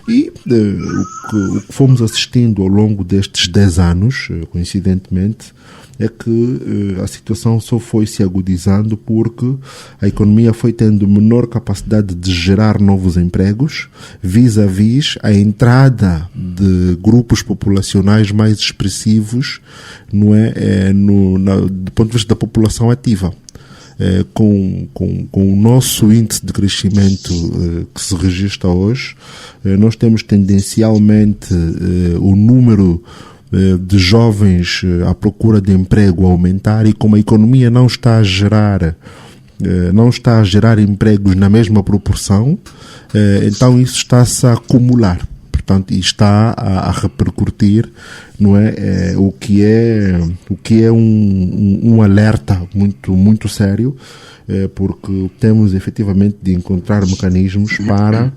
E o que fomos assistindo ao longo destes 10 anos, coincidentemente, é que a situação só foi se agudizando porque a economia foi tendo menor capacidade de gerar novos empregos, vis-à-vis a entrada de grupos populacionais mais expressivos, não é, do ponto de vista da população ativa. Com o nosso índice de crescimento que se registra hoje, nós temos tendencialmente o número de jovens à procura de emprego a aumentar, e como a economia não está a gerar empregos na mesma proporção, então isso está-se a acumular. Portanto, e está a repercutir, não é, o que é um alerta muito sério, porque temos efetivamente de encontrar mecanismos para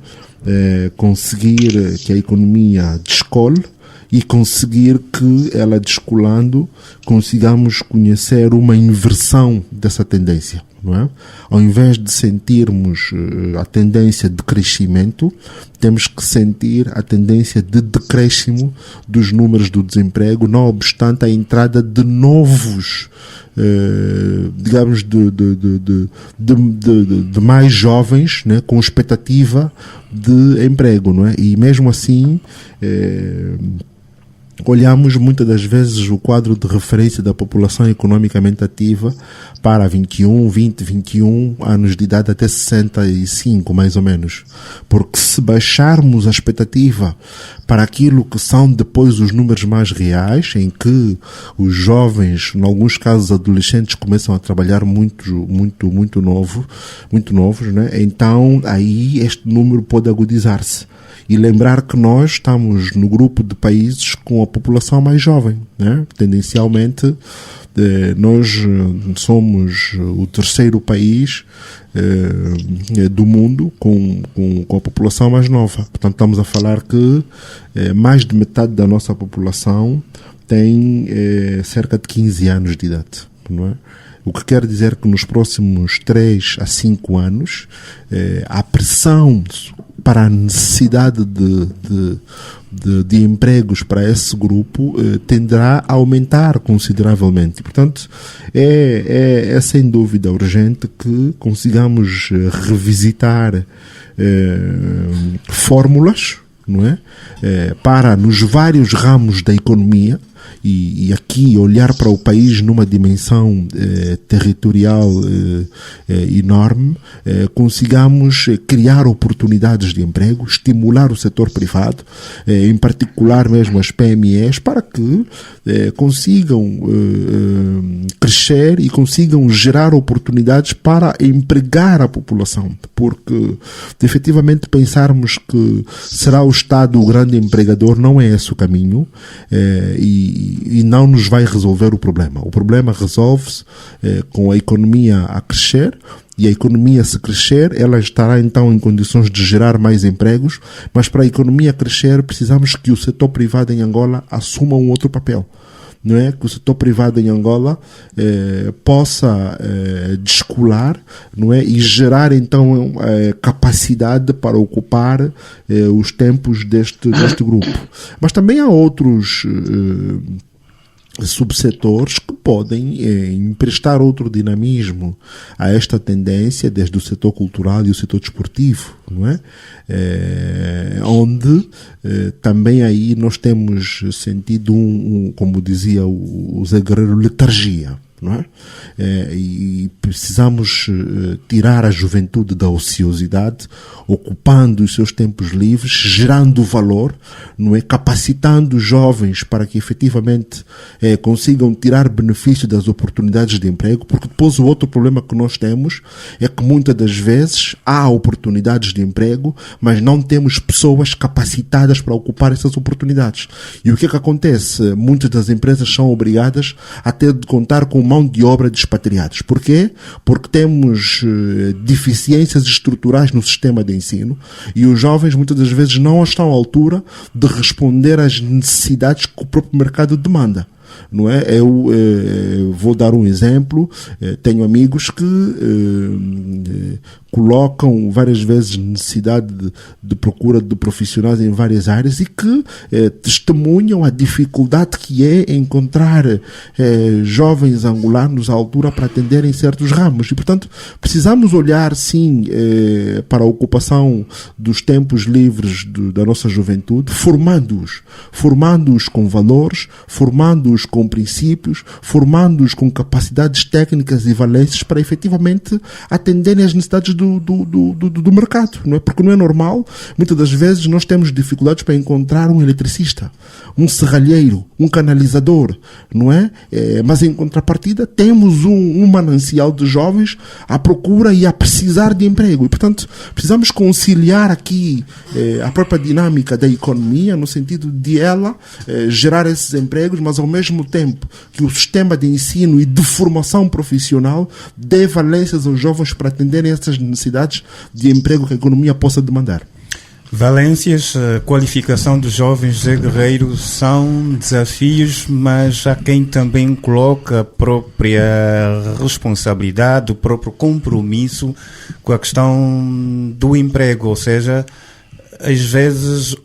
conseguir que a economia descole e conseguir que ela descolando consigamos conhecer uma inversão dessa tendência. Não é? Ao invés de sentirmos a tendência de crescimento, temos que sentir a tendência de decréscimo dos números do desemprego, não obstante a entrada de novos, digamos, de mais jovens, né, com expectativa de emprego, não é? E mesmo assim, olhamos muitas das vezes o quadro de referência da população economicamente ativa para 21 anos de idade até 65, mais ou menos. Porque se baixarmos a expectativa para aquilo que são depois os números mais reais, em que os jovens, em alguns casos adolescentes, começam a trabalhar muito novos, né? Então aí este número pode agudizar-se. E lembrar que nós estamos no grupo de países com a população mais jovem, né? Tendencialmente, nós somos o terceiro país do mundo com a população mais nova. Portanto, estamos a falar que mais de metade da nossa população tem cerca de 15 anos de idade, não é? O que quer dizer que nos próximos 3 a 5 anos a pressão para a necessidade de empregos para esse grupo tenderá a aumentar consideravelmente. Portanto, é sem dúvida urgente que consigamos revisitar fórmulas, não é? Para nos vários ramos da economia, e aqui olhar para o país numa dimensão territorial enorme, consigamos criar oportunidades de emprego, estimular o setor privado, em particular mesmo as PMEs, para que consigam crescer e consigam gerar oportunidades para empregar a população, porque efetivamente pensarmos que será o Estado o grande empregador não é esse o caminho, e não nos vai resolver o problema. O problema resolve-se com a economia a crescer, e a economia, se crescer, ela estará então em condições de gerar mais empregos, mas para a economia crescer precisamos que o setor privado em Angola assuma um outro papel. Não é? Que o setor privado em Angola possa descolar, não é? E gerar então capacidade para ocupar os tempos deste grupo. Mas também há outros subsetores que podem emprestar outro dinamismo a esta tendência, desde o setor cultural e o setor desportivo, não é? Onde também aí nós temos sentido como dizia o Zé Guerreiro, letargia. Não é? E precisamos tirar a juventude da ociosidade, ocupando os seus tempos livres, gerando valor, não é? Capacitando os jovens para que efetivamente consigam tirar benefício das oportunidades de emprego, porque depois o outro problema que nós temos é que muitas das vezes há oportunidades de emprego, mas não temos pessoas capacitadas para ocupar essas oportunidades. E o que é que acontece? Muitas das empresas são obrigadas a ter de contar com mão de obra de expatriados. Porquê? Porque temos deficiências estruturais no sistema de ensino e os jovens muitas das vezes não estão à altura de responder às necessidades que o próprio mercado demanda. Não é? Eu vou dar um exemplo. Tenho amigos que colocam várias vezes necessidade de procura de profissionais em várias áreas e que testemunham a dificuldade que é encontrar jovens angolanos à altura para atenderem certos ramos. E, portanto, precisamos olhar, sim, para a ocupação dos tempos livres da nossa juventude, formando-os com valores, formando-os com princípios, formando-os com capacidades técnicas e valências para efetivamente atenderem às necessidades do mercado, não é? Porque não é normal, muitas das vezes nós temos dificuldades para encontrar um eletricista, um serralheiro, um canalizador, não é? Mas em contrapartida temos um manancial de jovens à procura e a precisar de emprego e, portanto, precisamos conciliar aqui a própria dinâmica da economia no sentido de ela gerar esses empregos, mas ao mesmo tempo que o sistema de ensino e de formação profissional dê valências aos jovens para atenderem essas necessidades de emprego que a economia possa demandar. Valências, qualificação dos jovens, Zé Guerreiro, são desafios, mas há quem também coloca a própria responsabilidade, o próprio compromisso com a questão do emprego, ou seja, às vezes,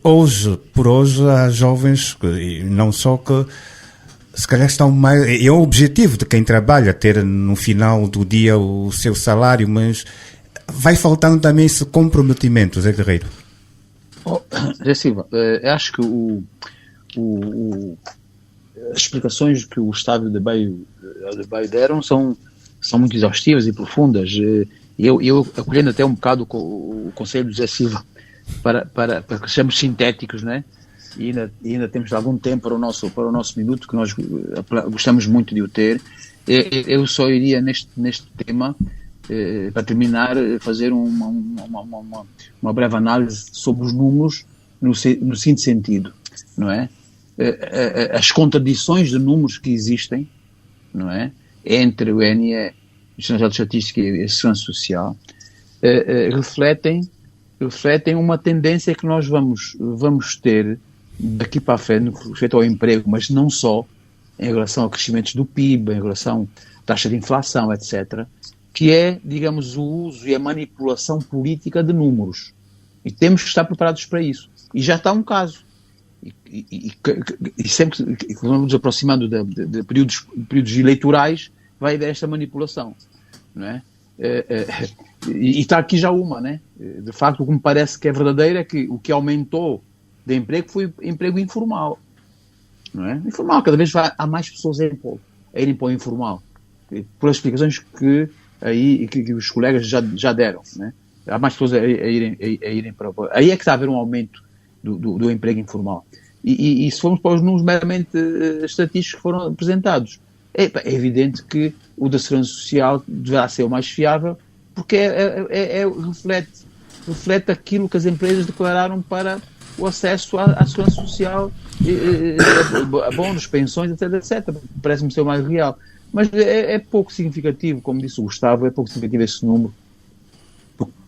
por hoje, há jovens, não só que se calhar estão mais... É o objetivo de quem trabalha, ter no final do dia o seu salário, mas vai faltando também esse comprometimento, Zé Guerreiro. Zé Silva, acho que as explicações que o Estado de Baio deram são muito exaustivas e profundas. Eu acolhendo até um bocado o conselho do Zé Silva para que sejamos sintéticos, né? E ainda temos algum tempo para o nosso minuto, que nós gostamos muito de o ter. Eu só iria neste tema, para terminar, fazer uma breve análise sobre os números no seguinte sentido, não é? As contradições de números que existem, não é? Entre o INE, Instituto de Estatística e a Segurança Social, refletem uma tendência que nós vamos ter daqui para a frente, no que respeita ao emprego, mas não só, em relação a crescimentos do PIB, em relação à taxa de inflação, etc., que é, digamos, o uso e a manipulação política de números. E temos que estar preparados para isso. E já está um caso. E sempre que vamos nos aproximando de períodos eleitorais, vai haver esta manipulação. Não é? E está aqui já uma, né? De facto, o que me parece que é verdadeiro é que o que aumentou de emprego foi emprego informal. Não é? Informal, cada vez há mais pessoas a irem para o informal. Por as explicações que os colegas já deram, né? Há mais pessoas a irem para... Aí é que está a haver um aumento do emprego informal. E se formos para os números meramente estatísticos que foram apresentados, é evidente que o da Segurança Social deverá ser o mais fiável, porque reflete aquilo que as empresas declararam para o acesso à Segurança Social, a bónus, pensões, etc. Parece-me ser o mais real. Mas é pouco significativo, como disse o Gustavo, é pouco significativo esse número,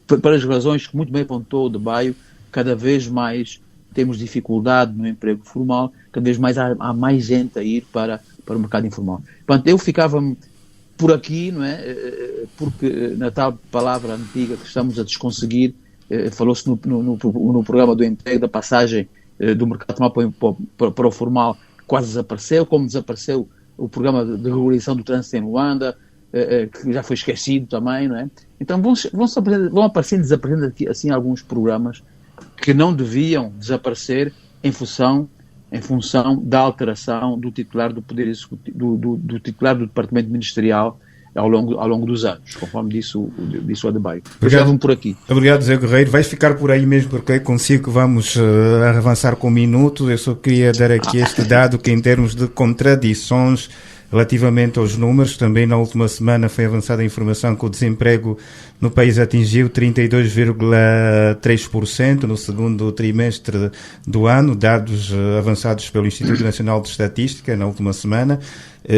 para as razões que muito bem apontou o de Baio. Cada vez mais temos dificuldade no emprego formal, cada vez mais há mais gente a ir para o mercado informal. Portanto, eu ficava por aqui, não é? Porque na tal palavra antiga que estamos a desconseguir, falou-se no programa do emprego, da passagem do mercado formal para o formal, quase desapareceu, como desapareceu o programa de regulação do trânsito em Luanda, que já foi esquecido também, não é? Então vão aparecendo e desaparecendo assim alguns programas que não deviam desaparecer em função da alteração do titular do Poder Executivo, do titular do Departamento Ministerial ao longo dos anos, conforme disse o Adebayo. Obrigado por aqui. Obrigado, Zé Guerreiro. Vais ficar por aí mesmo, porque consigo que vamos avançar com um minuto. Eu só queria dar aqui este dado que, em termos de contradições relativamente aos números, também na última semana foi avançada a informação que o desemprego no país atingiu 32,3% no segundo trimestre do ano, dados avançados pelo Instituto Nacional de Estatística na última semana.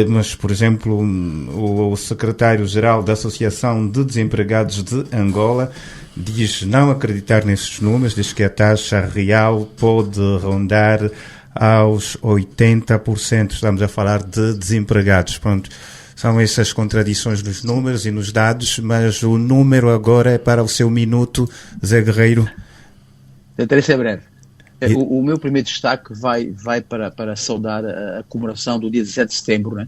Mas, por exemplo, o secretário-geral da Associação de Desempregados de Angola diz não acreditar nesses números, diz que a taxa real pode rondar aos 80%. Estamos a falar de desempregados. Pronto, são essas contradições nos números e nos dados, mas o número agora é para o seu minuto, Zé Guerreiro. Tentarei ser breve. O meu primeiro destaque vai para saudar a comemoração do dia 17 de setembro, né?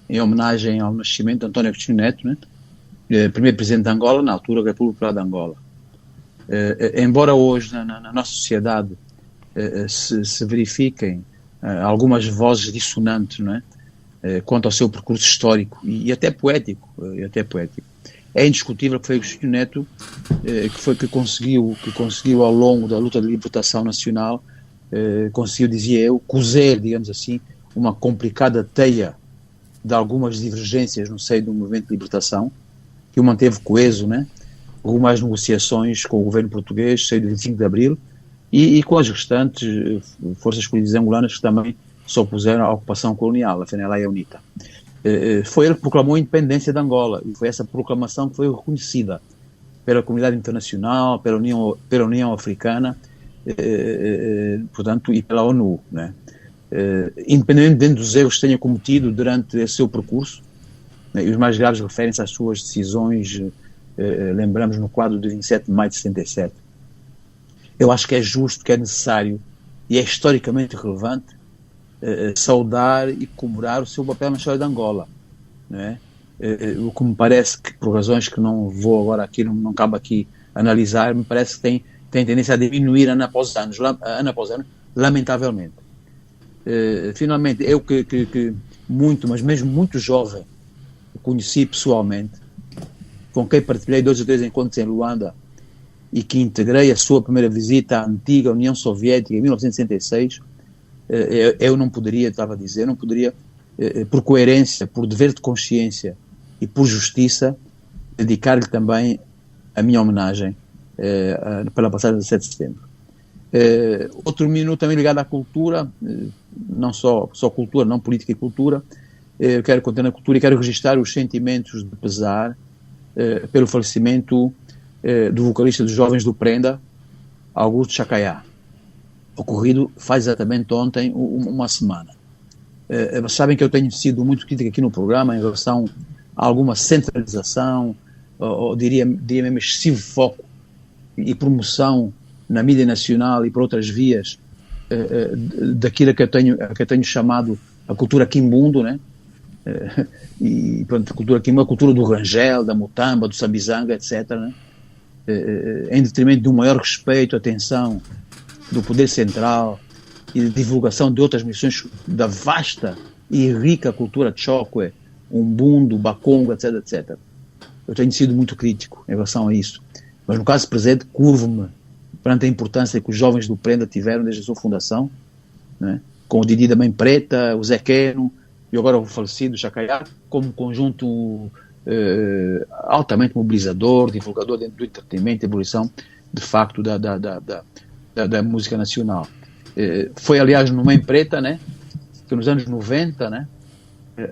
Em homenagem ao nascimento de António Agostinho Neto, né? Primeiro presidente de Angola, na altura da República de Angola. Embora hoje na nossa sociedade se verifiquem algumas vozes dissonantes, não é? Quanto ao seu percurso histórico e até poético, é indiscutível que foi Agostinho Neto que conseguiu ao longo da luta de libertação nacional, conseguiu, dizia eu, cozer, digamos assim, uma complicada teia de algumas divergências no seio do movimento de libertação, que o manteve coeso, né? Algumas negociações com o governo português, no seio do 25 de Abril, e com as restantes forças políticas angolanas que também se opuseram à ocupação colonial, a FNLA e a UNITA. Foi ele que proclamou a independência de Angola, e foi essa proclamação que foi reconhecida pela comunidade internacional, pela União Africana, portanto, e pela ONU, né? Independentemente dos erros que tenha cometido durante esse seu percurso, né, e os mais graves referem-se às suas decisões, lembramos no quadro de 27 de maio de 77. Eu acho que é justo, que é necessário e é historicamente relevante saudar e comemorar o seu papel na história de Angola, não é? O que me parece que, por razões que não vou agora aqui, não cabe aqui analisar, me parece que tem tendência a diminuir ano após ano, lamentavelmente. Finalmente, eu que muito, mas mesmo muito jovem, conheci pessoalmente, com quem partilhei 2 ou 3 encontros em Luanda, e que integrei a sua primeira visita à antiga União Soviética em 1966, eu não poderia, por coerência, por dever de consciência e por justiça, dedicar-lhe também a minha homenagem pela passagem de 17 de setembro. Outro minuto também ligado à cultura, não só cultura, não política e cultura. Eu quero contar na cultura e quero registrar os sentimentos de pesar pelo falecimento do vocalista dos Jovens do Prenda, Augusto Chacaiá, ocorrido faz exatamente ontem uma semana. Sabem que eu tenho sido muito crítico aqui no programa em relação a alguma centralização, ou diria mesmo excessivo foco e promoção na mídia nacional e por outras vias daquilo que eu tenho chamado a cultura quimbundo, né? E pronto, a cultura quimbundo, a cultura do Rangel, da Mutamba, do Sabizanga, etc., né? Em detrimento de um maior respeito, atenção do poder central e de divulgação de outras missões da vasta e rica cultura Chokwe, Umbundo, Bakongo, etc., etc. Eu tenho sido muito crítico em relação a isso, mas no caso presente curvo-me perante a importância que os Jovens do Prenda tiveram desde a sua fundação, né? Com o Didi da Mãe Preta, o Zé Queno e agora o falecido Chacaiá, como um conjunto altamente mobilizador, divulgador dentro do entretenimento e evolução, de facto, da música nacional. Foi, aliás, no Mãe Preta, né, que nos anos 90, né,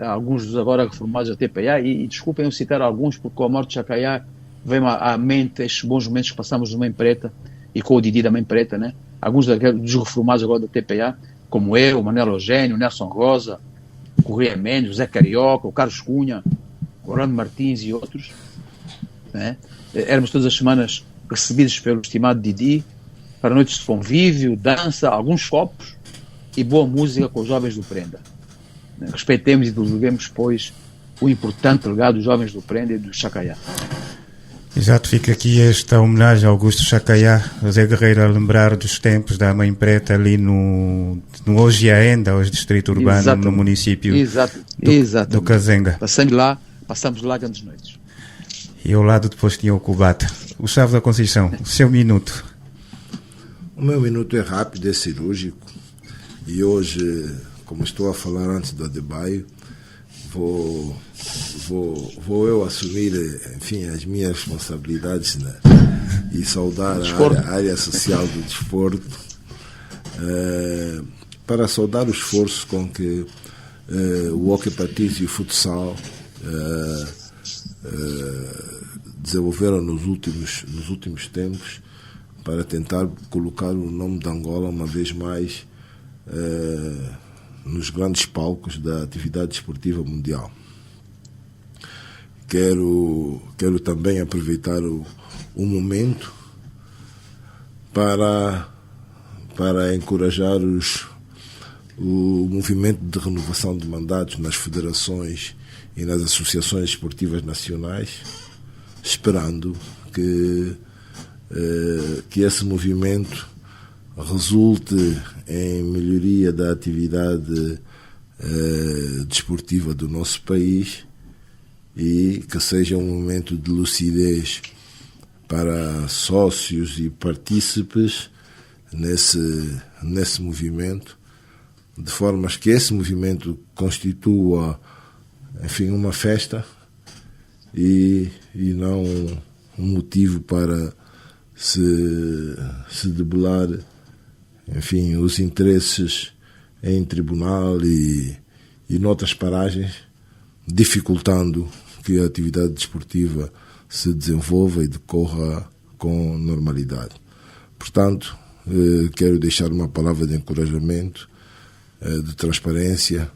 alguns dos agora reformados da TPA, e desculpem eu citar alguns, porque com a morte de Chacaiá veio à mente estes bons momentos que passamos no Mãe Preta e com o Didi da Mãe Preta, né, alguns dos reformados agora da TPA, como eu, o Manuel Eugênio, o Nelson Rosa, o Correia Mendes, o Zé Carioca, o Carlos Cunha, o Orlando Martins e outros, né? Éramos todas as semanas recebidos pelo estimado Didi para noites de convívio, dança, alguns copos, e boa música com os jovens do Prenda. Respeitemos e divulguemos, pois, o importante legado dos jovens do Prenda e do Chacaiá. Exato, fica aqui esta homenagem ao Augusto Chacaiá, José Guerreiro, a lembrar dos tempos da Mãe Preta ali no hoje ainda, hoje distrito urbano, Exatamente. no município do Kazenga. Passamos lá grandes noites. E ao lado depois tinha o Cubata. Gustavo da Conceição, o seu minuto. O meu minuto é rápido, é cirúrgico. E hoje, como estou a falar antes do Adebayo, vou eu assumir, enfim, as minhas responsabilidades, né? E saudar a área social do desporto, para saudar o esforço com que o hockey patins e o futsal desenvolveram nos últimos tempos, para tentar colocar o nome de Angola uma vez mais nos grandes palcos da atividade desportiva mundial. Quero também aproveitar o momento para encorajar o movimento de renovação de mandatos nas federações e nas associações esportivas nacionais, esperando que esse movimento resulte em melhoria da atividade desportiva do nosso país e que seja um momento de lucidez para sócios e partícipes nesse movimento, de forma que esse movimento constitua, enfim, uma festa e não um motivo para se debelar, enfim, os interesses em tribunal e noutras paragens, dificultando que a atividade desportiva se desenvolva e decorra com normalidade. Portanto, quero deixar uma palavra de encorajamento, de transparência,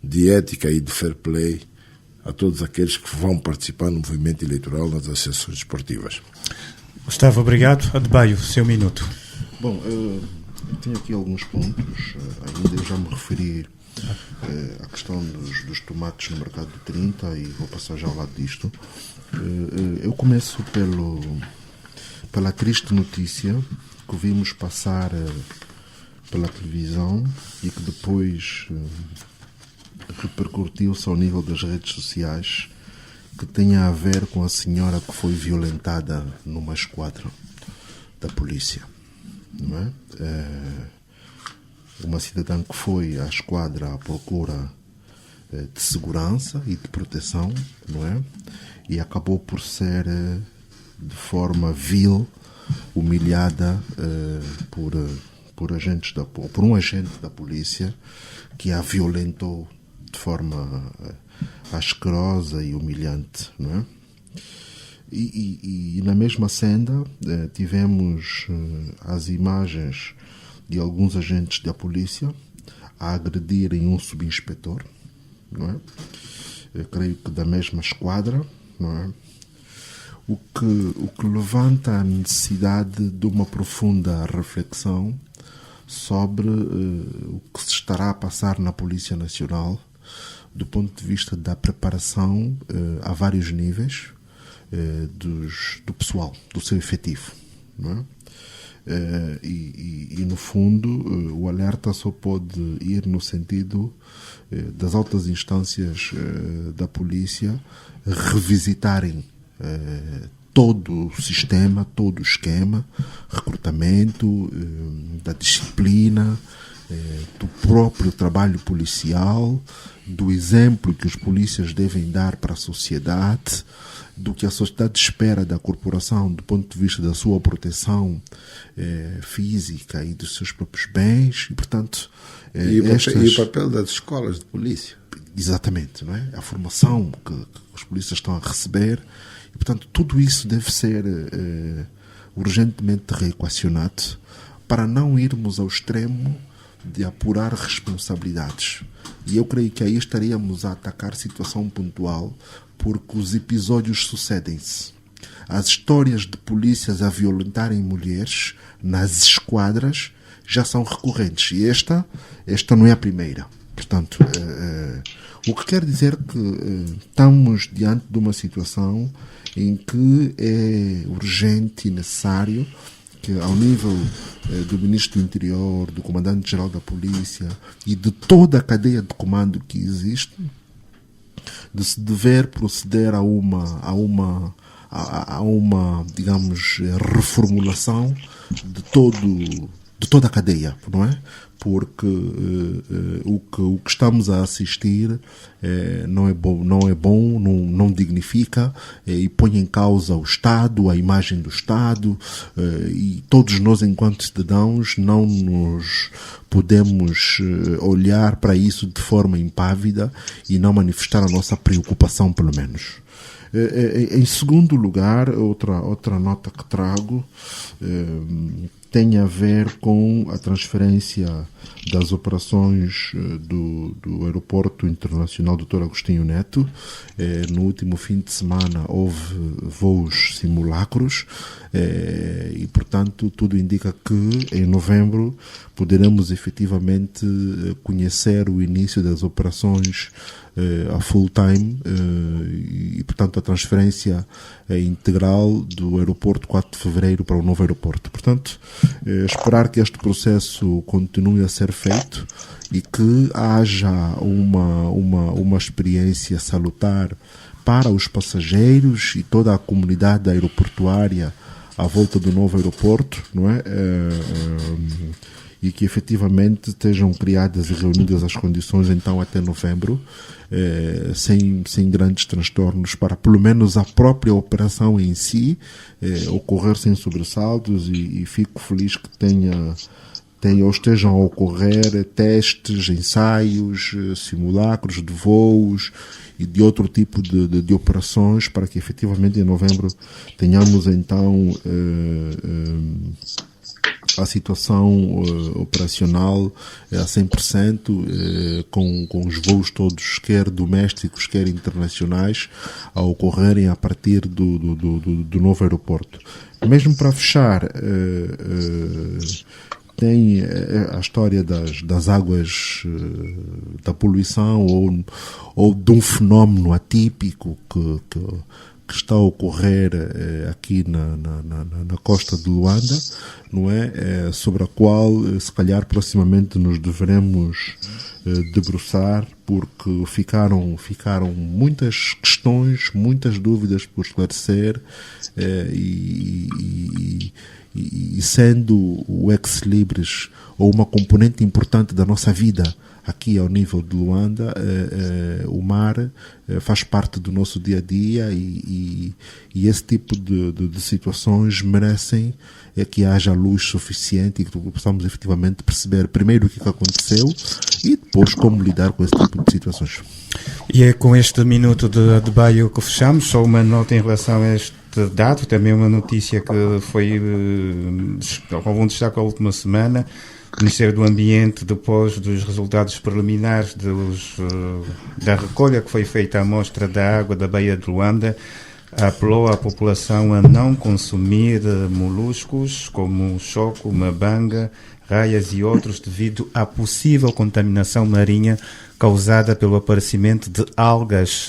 de ética e de fair play a todos aqueles que vão participar no movimento eleitoral nas associações esportivas. Gustavo, obrigado. Adebayo, seu minuto. Bom, eu tenho aqui alguns pontos. Ainda eu já me referi à questão dos tomates no mercado de 30 e vou passar já ao lado disto. Eu começo pela triste notícia que vimos passar pela televisão e que depois repercutiu-se ao nível das redes sociais, que tenha a ver com a senhora que foi violentada numa esquadra da polícia, não é? Uma cidadã que foi à esquadra à procura de segurança e de proteção, não é? E acabou por ser de forma vil humilhada por um agente da polícia que a violentou de forma asquerosa e humilhante, não é? E na mesma senda tivemos as imagens de alguns agentes da polícia a agredirem um subinspetor, não é? Eu creio que da mesma esquadra, não é? O que levanta a necessidade de uma profunda reflexão sobre o que se estará a passar na Polícia Nacional do ponto de vista da preparação a vários níveis do pessoal, do seu efetivo, não é? E no fundo o alerta só pode ir no sentido das altas instâncias da polícia revisitarem todo o sistema, todo o esquema, recrutamento, da disciplina, do próprio trabalho policial, do exemplo que os polícias devem dar para a sociedade, do que a sociedade espera da corporação do ponto de vista da sua proteção física e dos seus próprios bens. E, portanto, e o papel das escolas de polícia. Exatamente, não é? A formação que os polícias estão a receber. E, portanto, tudo isso deve ser urgentemente reequacionado para não irmos ao extremo de apurar responsabilidades. E eu creio que aí estaríamos a atacar situação pontual, porque os episódios sucedem-se. As histórias de polícias a violentarem mulheres nas esquadras já são recorrentes. E esta não é a primeira. Portanto, o que quer dizer que estamos diante de uma situação em que é urgente e necessário que, ao nível do Ministro do Interior, do Comandante-Geral da Polícia e de toda a cadeia de comando que existe, de se dever proceder a uma digamos, reformulação de toda a cadeia, não é? Porque o que estamos a assistir não é bom, não dignifica e põe em causa o Estado, a imagem do Estado, e todos nós, enquanto cidadãos, não nos podemos olhar para isso de forma impávida e não manifestar a nossa preocupação, pelo menos. Em segundo lugar, outra nota que trago tem a ver com a transferência das operações do Aeroporto Internacional Dr. Agostinho Neto. No último fim de semana houve voos simulacros e, portanto, tudo indica que em novembro poderemos efetivamente conhecer o início das operações a full time e, portanto, a transferência integral do aeroporto 4 de fevereiro para o novo aeroporto. Portanto, esperar que este processo continue a ser feito e que haja uma experiência salutar para os passageiros e toda a comunidade aeroportuária à volta do novo aeroporto, não é? E que efetivamente estejam criadas e reunidas as condições então até novembro, sem grandes transtornos, para pelo menos a própria operação em si ocorrer sem sobressaltos, e fico feliz que ou estejam a ocorrer testes, ensaios, simulacros de voos e de outro tipo de operações, para que efetivamente em novembro tenhamos então a situação operacional a 100%, com os voos todos, quer domésticos, quer internacionais, a ocorrerem a partir do novo aeroporto. Mesmo para fechar, tem a história das águas, da poluição ou de um fenómeno atípico que está a ocorrer aqui na costa de Luanda, não é? Sobre a qual, se calhar, proximamente nos deveremos debruçar, porque ficaram muitas questões, muitas dúvidas por esclarecer, e sendo o ex-libris ou uma componente importante da nossa vida aqui ao nível de Luanda, o mar faz parte do nosso dia a dia, e esse tipo de situações merecem que haja luz suficiente e que possamos efetivamente perceber primeiro o que aconteceu e depois como lidar com esse tipo de situações. E é com este minuto de Adebayo que fechamos. Só uma nota em relação a este dado, também uma notícia que foi algum destaque a última semana. O Ministério do Ambiente, depois dos resultados preliminares da recolha que foi feita à amostra da água da Baía de Luanda, apelou à população a não consumir moluscos como choco, mabanga, raias e outros, devido à possível contaminação marinha causada pelo aparecimento de algas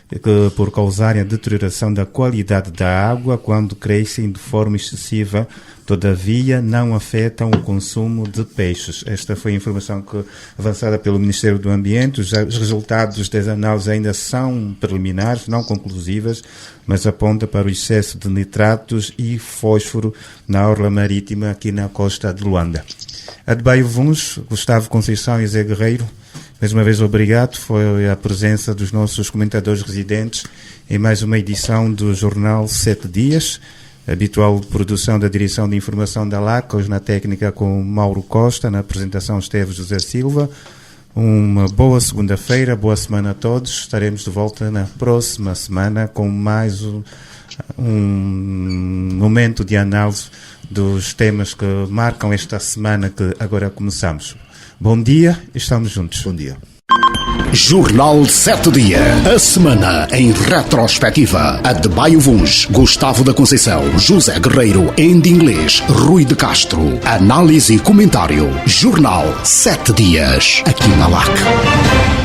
que, por causarem a deterioração da qualidade da água quando crescem de forma excessiva, todavia não afetam o consumo de peixes. Esta foi a informação avançada pelo Ministério do Ambiente. Os resultados das análises ainda são preliminares, não conclusivas, mas aponta para o excesso de nitratos e fósforo na orla marítima aqui na costa de Luanda. Adebayo Vuns, Gustavo Conceição e Zé Guerreiro, mais uma vez obrigado. Foi a presença dos nossos comentadores residentes em mais uma edição do Jornal 7 Dias, habitual produção da Direção de Informação da LAC, hoje na técnica com Mauro Costa, na apresentação esteve José Silva. Uma boa segunda-feira, boa semana a todos. Estaremos de volta na próxima semana com mais um momento de análise dos temas que marcam esta semana que agora começamos. Bom dia, estamos juntos. Bom dia. Jornal 7 Dias. A semana em retrospectiva. Adebayo Vuns, Gustavo da Conceição, José Guerreiro, em inglês, Rui de Castro. Análise e comentário. Jornal 7 Dias. Aqui na LAC.